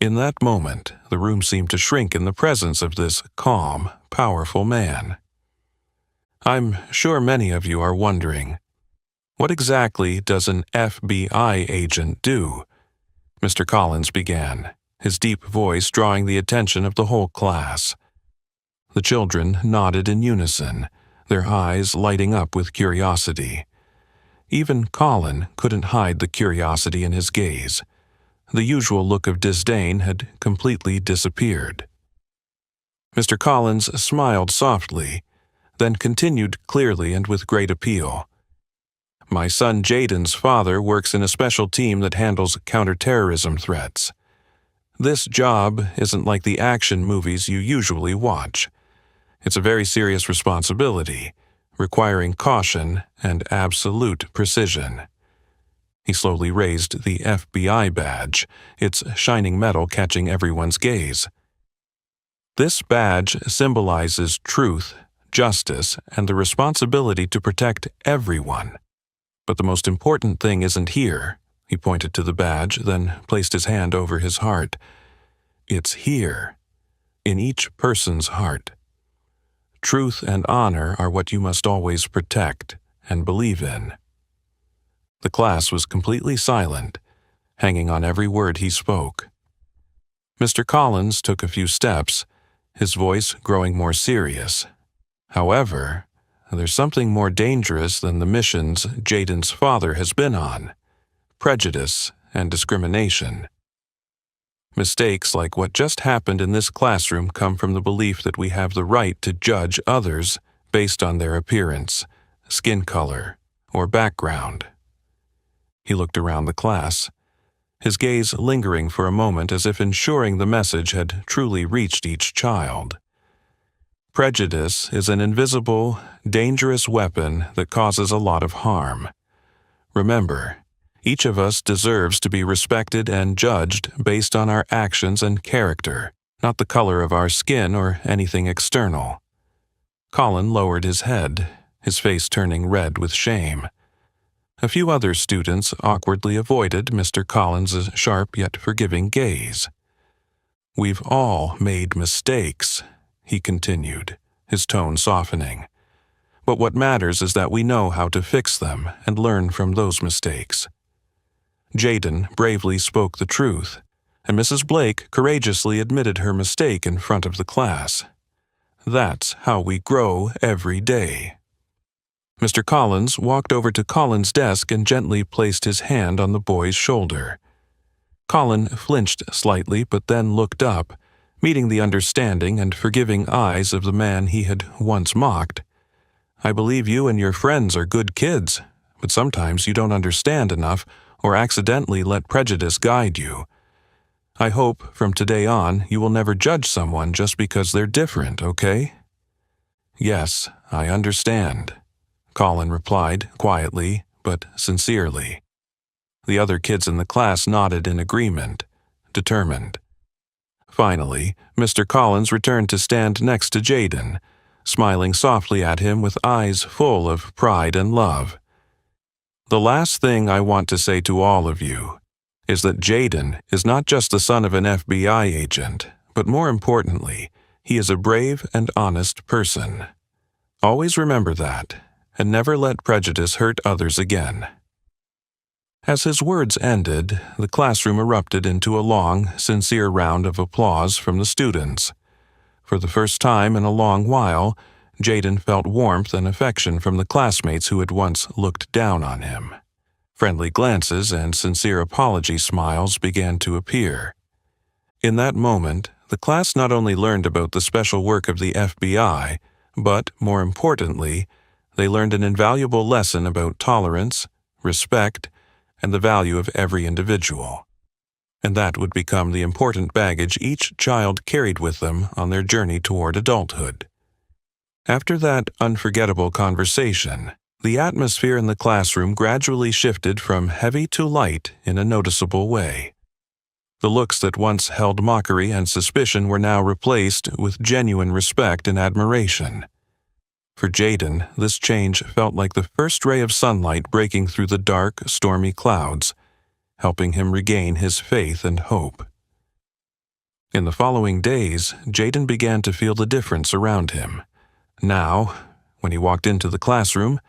In that moment, the room seemed to shrink in the presence of this calm, powerful man. I'm sure many of you are wondering, what exactly does an FBI agent do? Mr. Collins began, his deep voice drawing the attention of the whole class. The children nodded in unison, their eyes lighting up with curiosity. Even Colin couldn't hide the curiosity in his gaze. The usual look of disdain had completely disappeared. Mr. Collins smiled softly, then continued clearly and with great appeal. "My son Jaden's father works in a special team that handles counterterrorism threats. This job isn't like the action movies you usually watch. It's a very serious responsibility, requiring caution and absolute precision." He slowly raised the FBI badge, its shining metal catching everyone's gaze. "This badge symbolizes truth, justice, and the responsibility to protect everyone. But the most important thing isn't here." He pointed to the badge, then placed his hand over his heart. "It's here, in each person's heart. Truth and honor are what you must always protect and believe in." The class was completely silent, hanging on every word he spoke. Mr. Collins took a few steps, his voice growing more serious. "However, there's something more dangerous than the missions Jaden's father has been on: prejudice and discrimination. Mistakes like what just happened in this classroom come from the belief that we have the right to judge others based on their appearance, skin color, or background." He looked around the class. his gaze lingering for a moment as if ensuring the message had truly reached each child. Prejudice is an invisible, dangerous weapon that causes a lot of harm. Remember, each of us deserves to be respected and judged based on our actions and character, not the color of our skin or anything external. Colin lowered his head, his face turning red with shame. A few other students awkwardly avoided Mr. Collins's sharp yet forgiving gaze. "We've all made mistakes," he continued, his tone softening. "But what matters is that we know how to fix them and learn from those mistakes." Jaden bravely spoke the truth, and Mrs. Blake courageously admitted her mistake in front of the class. That's how we grow every day. Mr. Collins walked over to Colin's desk and gently placed his hand on the boy's shoulder. Colin flinched slightly but then looked up, meeting the understanding and forgiving eyes of the man he had once mocked. "I believe you and your friends are good kids, but sometimes you don't understand enough or accidentally let prejudice guide you. I hope from today on you will never judge someone just because they're different, okay?" "Yes, I understand," Colin replied quietly but sincerely. The other kids in the class nodded in agreement, determined. Finally, Mr. Collins returned to stand next to Jaden, smiling softly at him with eyes full of pride and love. "The last thing I want to say to all of you is that Jaden is not just the son of an FBI agent, but more importantly, he is a brave and honest person. Always remember that, and never let prejudice hurt others again." As his words ended, the classroom erupted into a long, sincere round of applause from the students. For the first time in a long while, Jaden felt warmth and affection from the classmates who had once looked down on him. Friendly glances and sincere apology smiles began to appear. In that moment, the class not only learned about the special work of the FBI, but, more importantly, they learned an invaluable lesson about tolerance, respect, and the value of every individual. And that would become the important baggage each child carried with them on their journey toward adulthood. After that unforgettable conversation, the atmosphere in the classroom gradually shifted from heavy to light in a noticeable way. The looks that once held mockery and suspicion were now replaced with genuine respect and admiration. For Jaden, this change felt like the first ray of sunlight breaking through the dark, stormy clouds, helping him regain his faith and hope. In the following days, Jaden began to feel the difference around him. Now, when he walked into the classroom,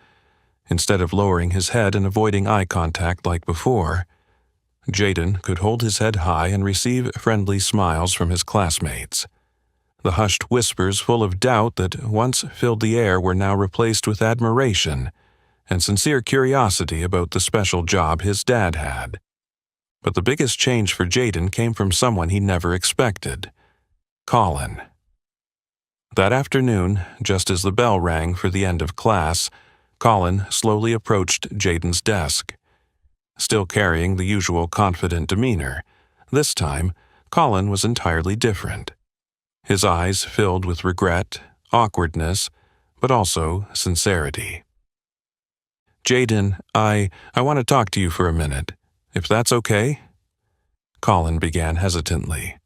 instead of lowering his head and avoiding eye contact like before, Jaden could hold his head high and receive friendly smiles from his classmates. The hushed whispers full of doubt that once filled the air were now replaced with admiration and sincere curiosity about the special job his dad had. But the biggest change for Jaden came from someone he never expected: Colin. That afternoon, just as the bell rang for the end of class, Colin slowly approached Jaden's desk. Still carrying the usual confident demeanor, this time, Colin was entirely different. His eyes filled with regret, awkwardness, but also sincerity. "Jaden, I want to talk to you for a minute, if that's okay?" Colin began hesitantly.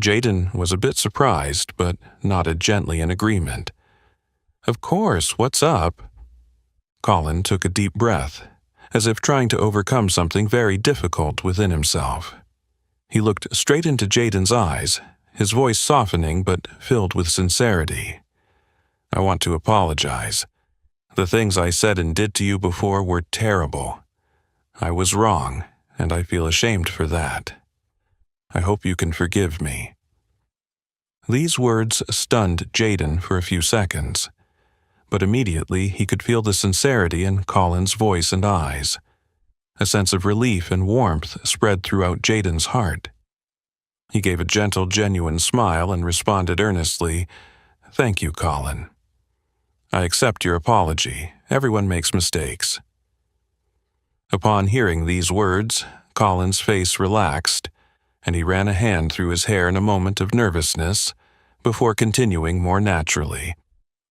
Jaden was a bit surprised, but nodded gently in agreement. "Of course, what's up?" Colin took a deep breath, as if trying to overcome something very difficult within himself. He looked straight into Jaden's eyes, his voice softening but filled with sincerity. "I want to apologize. The things I said and did to you before were terrible. I was wrong, and I feel ashamed for that. I hope you can forgive me." These words stunned Jaden for a few seconds, but immediately he could feel the sincerity in Colin's voice and eyes. A sense of relief and warmth spread throughout Jaden's heart. He gave a gentle, genuine smile and responded earnestly, "Thank you, Colin. I accept your apology. Everyone makes mistakes." Upon hearing these words, Colin's face relaxed, and he ran a hand through his hair in a moment of nervousness before continuing more naturally.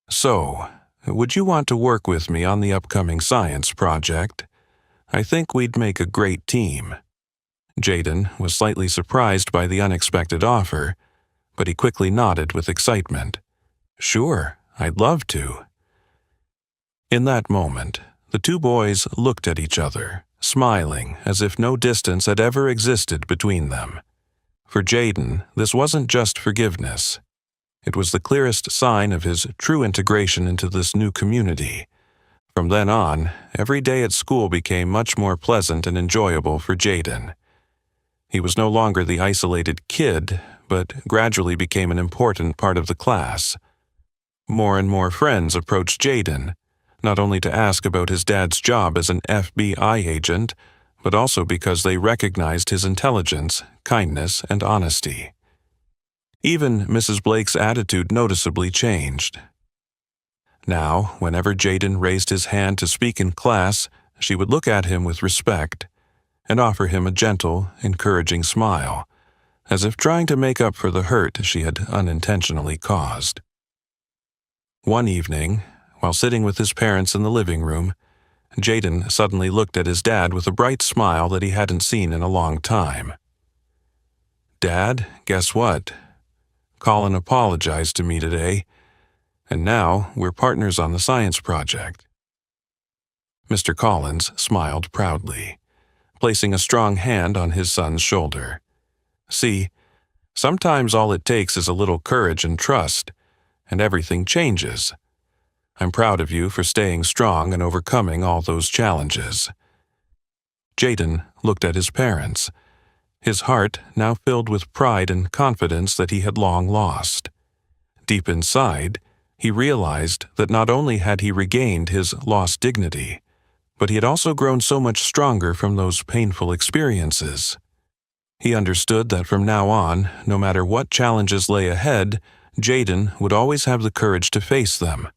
"So, would you want to work with me on the upcoming science project? I think we'd make a great team." Jaden was slightly surprised by the unexpected offer, but he quickly nodded with excitement. "Sure, I'd love to." In that moment, the two boys looked at each other, smiling as if no distance had ever existed between them. For Jaden, this wasn't just forgiveness. It was the clearest sign of his true integration into this new community. From then on, every day at school became much more pleasant and enjoyable for Jaden. He was no longer the isolated kid, but gradually became an important part of the class. More and more friends approached Jaden, not only to ask about his dad's job as an FBI agent, but also because they recognized his intelligence, kindness, and honesty. Even Mrs. Blake's attitude noticeably changed. Now, whenever Jaden raised his hand to speak in class, she would look at him with respect and offer him a gentle, encouraging smile, as if trying to make up for the hurt she had unintentionally caused. One evening, while sitting with his parents in the living room, Jaden suddenly looked at his dad with a bright smile that he hadn't seen in a long time. "Dad, guess what? Colin apologized to me today, and now we're partners on the science project." Mr. Collins smiled proudly, placing a strong hand on his son's shoulder. "See, sometimes all it takes is a little courage and trust, and everything changes. I'm proud of you for staying strong and overcoming all those challenges." Jaden looked at his parents, his heart now filled with pride and confidence that he had long lost. Deep inside, he realized that not only had he regained his lost dignity, but he had also grown so much stronger from those painful experiences. He understood that from now on, no matter what challenges lay ahead, Jaden would always have the courage to face them.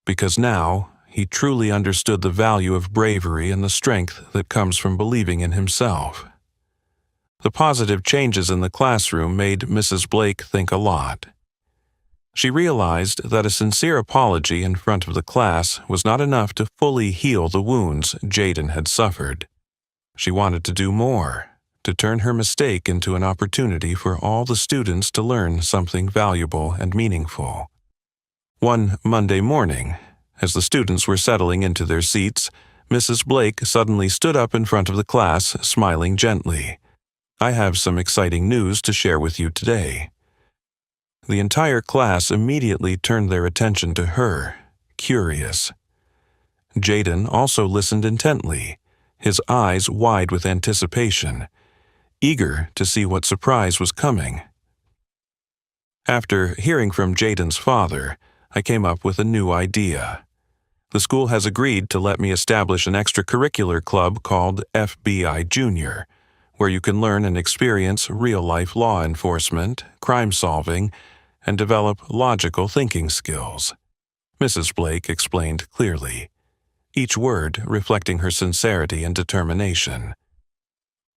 Because now, he truly understood the value of bravery and the strength that comes from believing in himself. The positive changes in the classroom made Mrs. Blake think a lot. She realized that a sincere apology in front of the class was not enough to fully heal the wounds Jaden had suffered. She wanted to do more, to turn her mistake into an opportunity for all the students to learn something valuable and meaningful. One Monday morning, as the students were settling into their seats, Mrs. Blake suddenly stood up in front of the class, smiling gently. "I have some exciting news to share with you today." The entire class immediately turned their attention to her, curious. Jaden also listened intently, his eyes wide with anticipation, eager to see what surprise was coming. After hearing from Jaden's father, I came up with a new idea. The school has agreed to let me establish an extracurricular club called FBI Junior, where you can learn and experience real-life law enforcement, crime-solving, and develop logical thinking skills. Mrs. Blake explained clearly, each word reflecting her sincerity and determination.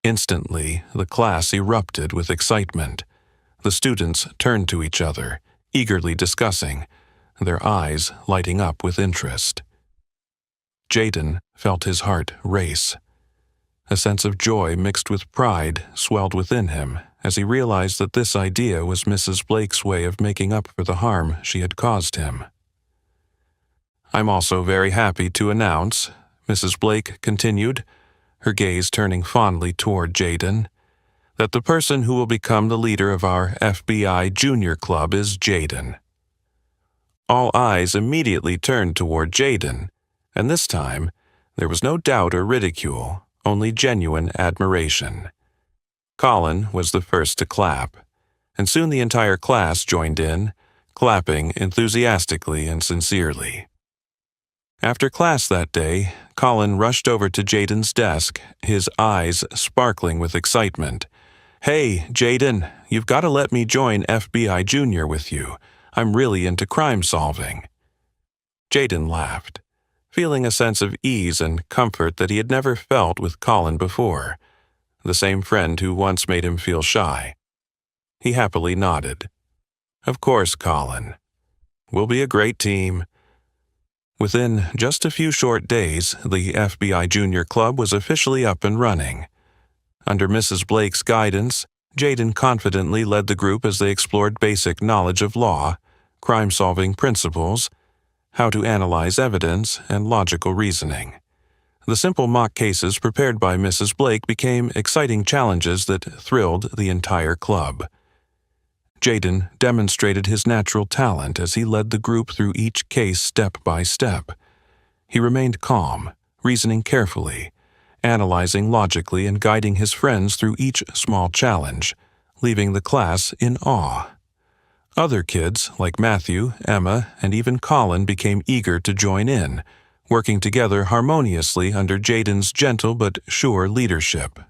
Instantly, the class erupted with excitement. The students turned to each other, eagerly discussing, their eyes lighting up with interest. Jaden felt his heart race. A sense of joy mixed with pride swelled within him as he realized that this idea was Mrs. Blake's way of making up for the harm she had caused him. "I'm also very happy to announce," Mrs. Blake continued, her gaze turning fondly toward Jaden, "that the person who will become the leader of our FBI Junior Club is Jaden." All eyes immediately turned toward Jaden, and this time, there was no doubt or ridicule, only genuine admiration. Colin was the first to clap, and soon the entire class joined in, clapping enthusiastically and sincerely. After class that day, Colin rushed over to Jaden's desk, his eyes sparkling with excitement. "Hey, Jaden, you've got to let me join FBI Junior with you. I'm really into crime solving." Jaden laughed, feeling a sense of ease and comfort that he had never felt with Colin before. the same friend who once made him feel shy. He happily nodded. "Of course, Colin. We'll be a great team." Within just a few short days, the FBI Junior Club was officially up and running. Under Mrs. Blake's guidance, Jaden confidently led the group as they explored basic knowledge of law, crime-solving principles, how to analyze evidence, and logical reasoning. The simple mock cases prepared by Mrs. Blake became exciting challenges that thrilled the entire club. Jaden demonstrated his natural talent as he led the group through each case step by step. He remained calm, reasoning carefully, analyzing logically and guiding his friends through each small challenge, leaving the class in awe. Other kids, like Matthew, Emma, and even Colin, became eager to join in, working together harmoniously under Jaden's gentle but sure leadership.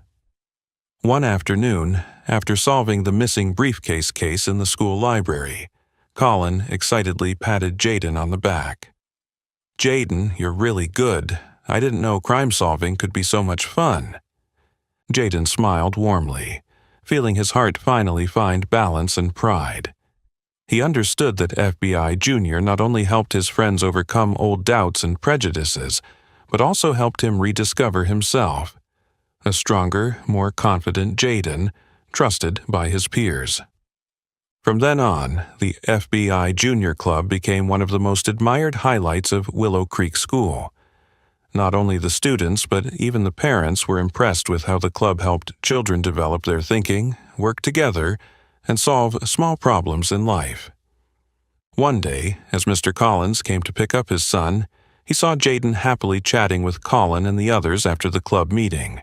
One afternoon, after solving the missing briefcase case in the school library, Colin excitedly patted Jaden on the back. "Jaden, you're really good. I didn't know crime-solving could be so much fun." Jaden smiled warmly, feeling his heart finally find balance and pride. He understood that FBI Junior not only helped his friends overcome old doubts and prejudices, but also helped him rediscover himself. A stronger, more confident Jaden, trusted by his peers. From then on, the FBI Junior Club became one of the most admired highlights of Willow Creek School. Not only the students, but even the parents were impressed with how the club helped children develop their thinking, work together, and solve small problems in life. One day, as Mr. Collins came to pick up his son, he saw Jaden happily chatting with Colin and the others after the club meeting.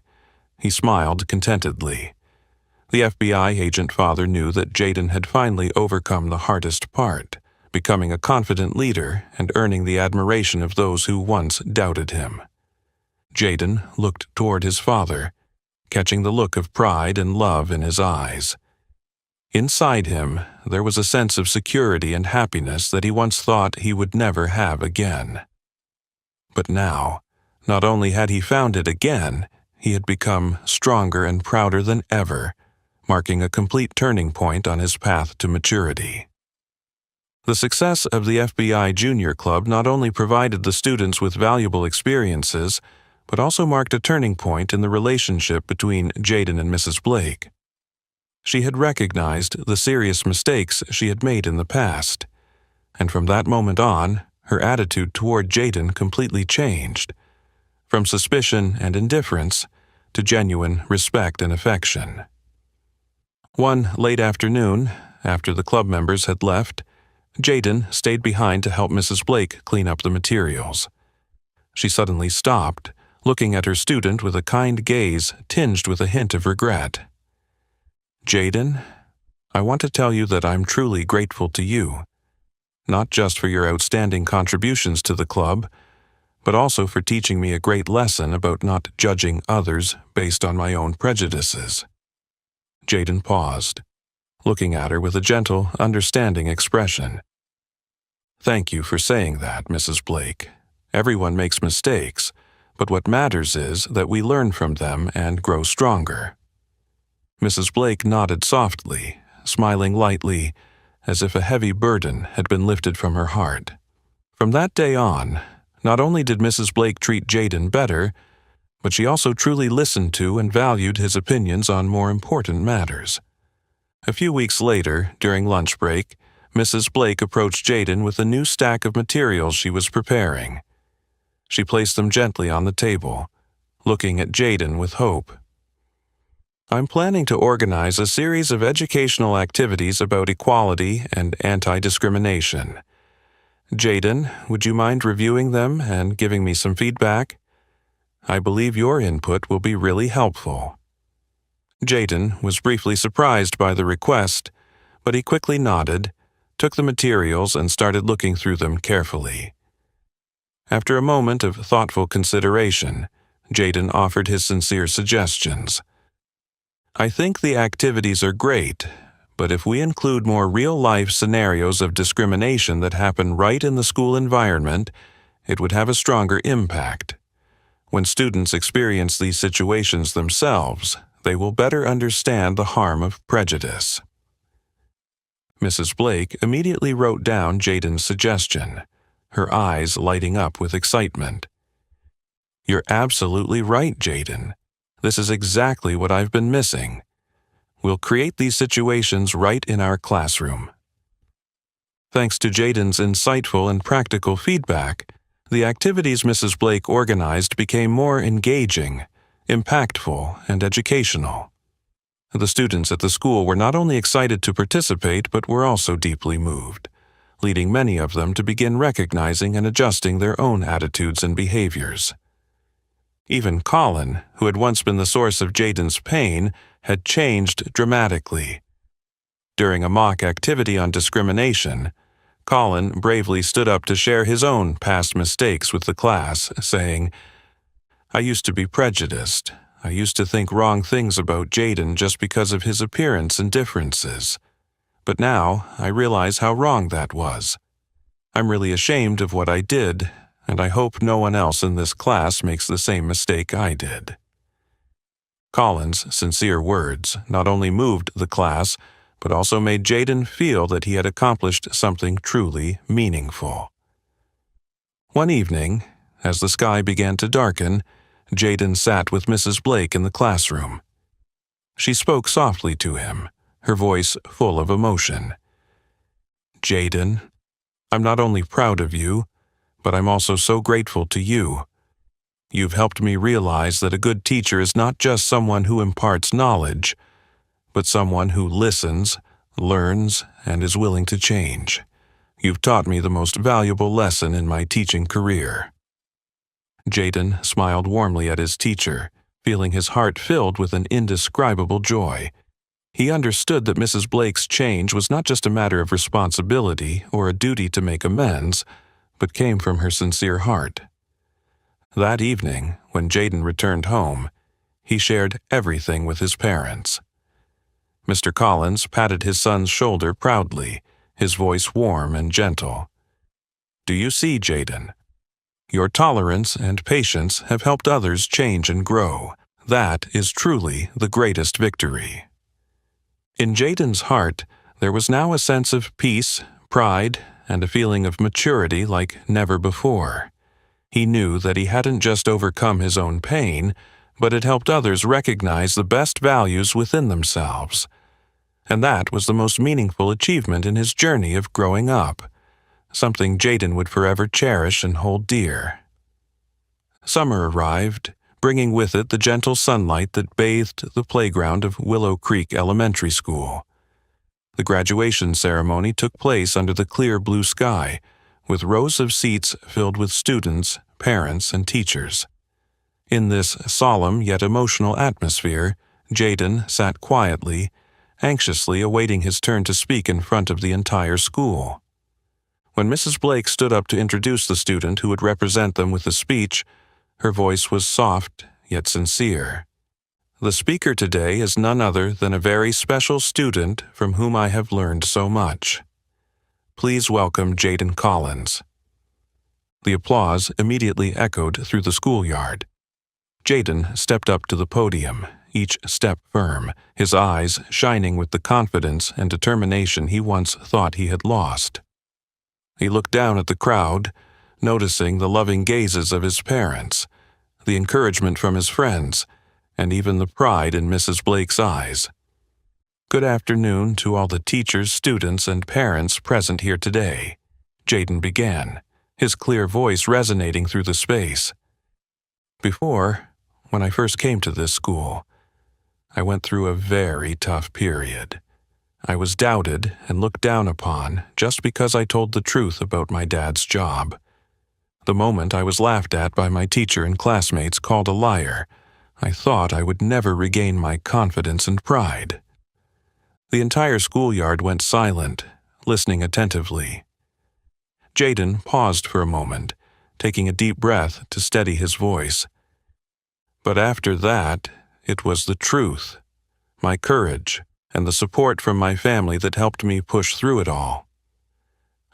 He smiled contentedly. The FBI agent father knew that Jaden had finally overcome the hardest part, becoming a confident leader and earning the admiration of those who once doubted him. Jaden looked toward his father, catching the look of pride and love in his eyes. Inside him, there was a sense of security and happiness that he once thought he would never have again. But now, not only had he found it again, he had become stronger and prouder than ever, marking a complete turning point on his path to maturity. The success of the FBI Junior Club not only provided the students with valuable experiences, but also marked a turning point in the relationship between Jaden and Mrs. Blake. She had recognized the serious mistakes she had made in the past, and from that moment on, her attitude toward Jaden completely changed, from suspicion and indifference to genuine respect and affection. One late afternoon, after the club members had left, Jaden stayed behind to help Mrs. Blake clean up the materials. She suddenly stopped, looking at her student with a kind gaze tinged with a hint of regret. "Jaden, I want to tell you that I'm truly grateful to you, not just for your outstanding contributions to the club, but also for teaching me a great lesson about not judging others based on my own prejudices." Jaden paused, looking at her with a gentle, understanding expression. "Thank you for saying that, Mrs. Blake. Everyone makes mistakes, but what matters is that we learn from them and grow stronger." Mrs. Blake nodded softly, smiling lightly, as if a heavy burden had been lifted from her heart. From that day on, not only did Mrs. Blake treat Jaden better, but she also truly listened to and valued his opinions on more important matters. A few weeks later, during lunch break, Mrs. Blake approached Jaden with a new stack of materials she was preparing. She placed them gently on the table, looking at Jaden with hope. "I'm planning to organize a series of educational activities about equality and anti-discrimination. Jaden, would you mind reviewing them and giving me some feedback? I believe your input will be really helpful." Jaden was briefly surprised by the request, but he quickly nodded, took the materials, and started looking through them carefully. After a moment of thoughtful consideration, Jaden offered his sincere suggestions. "I think the activities are great, but if we include more real-life scenarios of discrimination that happen right in the school environment, it would have a stronger impact. When students experience these situations themselves, they will better understand the harm of prejudice. Mrs. Blake immediately wrote down Jaden's suggestion, her eyes lighting up with excitement. "You're absolutely right, Jaden. This is exactly what I've been missing. We'll create these situations right in our classroom." Thanks to Jaden's insightful and practical feedback, the activities Mrs. Blake organized became more engaging, impactful, and educational. The students at the school were not only excited to participate but were also deeply moved, leading many of them to begin recognizing and adjusting their own attitudes and behaviors. Even Colin, who had once been the source of Jaden's pain, had changed dramatically. During a mock activity on discrimination, Colin bravely stood up to share his own past mistakes with the class, saying, "I used to be prejudiced. I used to think wrong things about Jaden just because of his appearance and differences. But now I realize how wrong that was. I'm really ashamed of what I did, and I hope no one else in this class makes the same mistake I did." Colin's sincere words not only moved the class, but also made Jaden feel that he had accomplished something truly meaningful. One evening, as the sky began to darken, Jaden sat with Mrs. Blake in the classroom. She spoke softly to him, her voice full of emotion. "Jaden, I'm not only proud of you, but I'm also so grateful to you. You've helped me realize that a good teacher is not just someone who imparts knowledge, but someone who listens, learns, and is willing to change. You've taught me the most valuable lesson in my teaching career." Jaden smiled warmly at his teacher, feeling his heart filled with an indescribable joy. He understood that Mrs. Blake's change was not just a matter of responsibility or a duty to make amends, but came from her sincere heart. That evening, when Jaden returned home, he shared everything with his parents. Mr. Collins patted his son's shoulder proudly, his voice warm and gentle. "Do you see, Jaden? Your tolerance and patience have helped others change and grow. That is truly the greatest victory." In Jaden's heart, there was now a sense of peace, pride, and a feeling of maturity like never before. He knew that he hadn't just overcome his own pain, but had helped others recognize the best values within themselves. And that was the most meaningful achievement in his journey of growing up, something Jaden would forever cherish and hold dear. Summer arrived, bringing with it the gentle sunlight that bathed the playground of Willow Creek Elementary School. The graduation ceremony took place under the clear blue sky, with rows of seats filled with students, parents, and teachers. In this solemn yet emotional atmosphere, Jaden sat quietly, anxiously awaiting his turn to speak in front of the entire school. When Mrs. Blake stood up to introduce the student who would represent them with a speech, her voice was soft yet sincere. "The speaker today is none other than a very special student from whom I have learned so much. Please welcome Jaden Collins." The applause immediately echoed through the schoolyard. Jaden stepped up to the podium, each step firm, his eyes shining with the confidence and determination he once thought he had lost. He looked down at the crowd, noticing the loving gazes of his parents, the encouragement from his friends, and even the pride in Mrs. Blake's eyes. "Good afternoon to all the teachers, students, and parents present here today," Jaden began, his clear voice resonating through the space. "Before, when I first came to this school, I went through a very tough period. I was doubted and looked down upon just because I told the truth about my dad's job. The moment I was laughed at by my teacher and classmates called a liar, I thought I would never regain my confidence and pride." The entire schoolyard went silent, listening attentively. Jaden paused for a moment, taking a deep breath to steady his voice. "But after that, it was the truth, my courage, and the support from my family that helped me push through it all.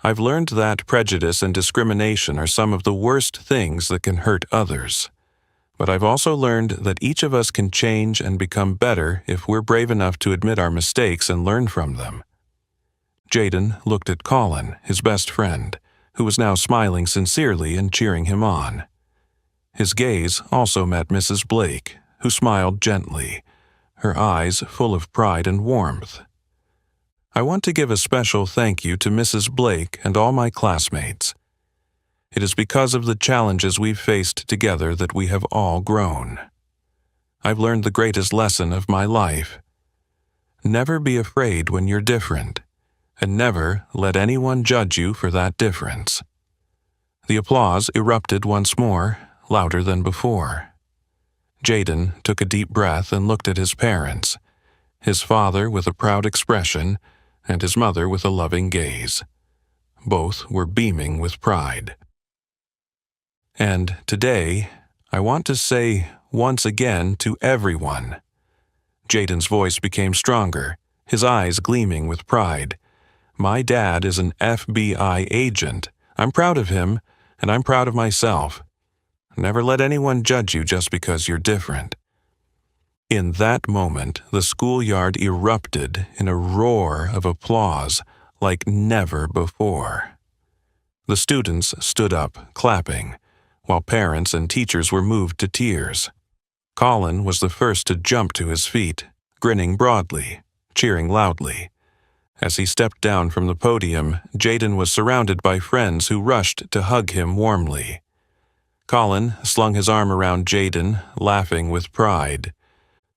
I've learned that prejudice and discrimination are some of the worst things that can hurt others. But I've also learned that each of us can change and become better if we're brave enough to admit our mistakes and learn from them. Jaden looked at Colin, his best friend, who was now smiling sincerely and cheering him on. His gaze also met Mrs. Blake, who smiled gently, her eyes full of pride and warmth. I want to give a special thank you to Mrs. Blake and all my classmates. It is because of the challenges we've faced together that we have all grown. I've learned the greatest lesson of my life. Never be afraid when you're different, and never let anyone judge you for that difference. The applause erupted once more, louder than before. Jaden took a deep breath and looked at his parents, his father with a proud expression and his mother with a loving gaze. Both were beaming with pride. And today, I want to say once again to everyone. Jaden's voice became stronger, his eyes gleaming with pride. My dad is an FBI agent. I'm proud of him, and I'm proud of myself. Never let anyone judge you just because you're different. In that moment, the schoolyard erupted in a roar of applause like never before. The students stood up, clapping, while parents and teachers were moved to tears. Colin was the first to jump to his feet, grinning broadly, cheering loudly. As he stepped down from the podium, Jaden was surrounded by friends who rushed to hug him warmly. Colin slung his arm around Jaden, laughing with pride.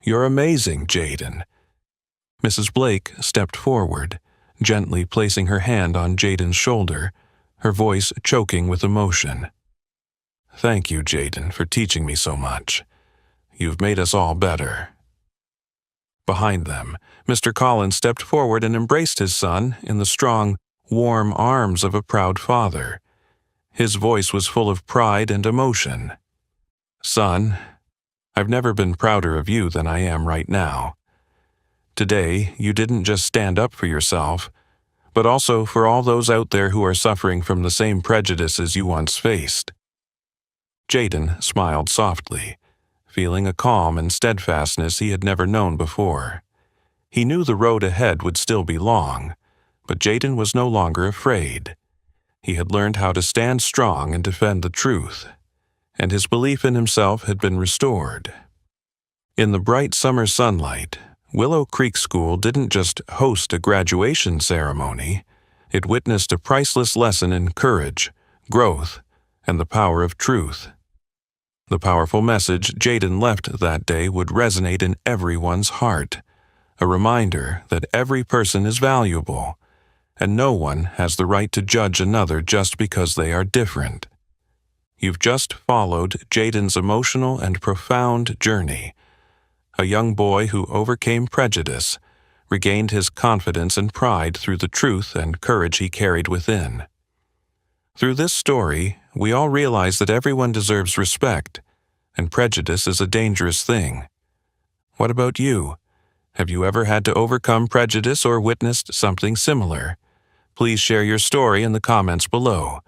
"You're amazing, Jaden." Mrs. Blake stepped forward, gently placing her hand on Jaden's shoulder, her voice choking with emotion. "Thank you, Jaden, for teaching me so much. You've made us all better." Behind them, Mr. Collins stepped forward and embraced his son in the strong, warm arms of a proud father. His voice was full of pride and emotion. "Son, I've never been prouder of you than I am right now. Today, you didn't just stand up for yourself, but also for all those out there who are suffering from the same prejudices you once faced." Jaden smiled softly, feeling a calm and steadfastness he had never known before. He knew the road ahead would still be long, but Jaden was no longer afraid. He had learned how to stand strong and defend the truth, and his belief in himself had been restored. In the bright summer sunlight, Willow Creek School didn't just host a graduation ceremony, it witnessed a priceless lesson in courage, growth, and the power of truth. The powerful message Jaden left that day would resonate in everyone's heart, a reminder that every person is valuable, and no one has the right to judge another just because they are different. You've just followed Jaden's emotional and profound journey, a young boy who overcame prejudice, regained his confidence and pride through the truth and courage he carried within. Through this story, we all realize that everyone deserves respect, and prejudice is a dangerous thing. What about you? Have you ever had to overcome prejudice or witnessed something similar? Please share your story in the comments below.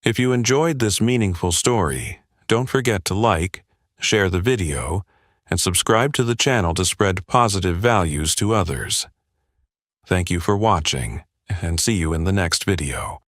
If you enjoyed this meaningful story, don't forget to like, share the video, and subscribe to the channel to spread positive values to others. Thank you for watching, and see you in the next video.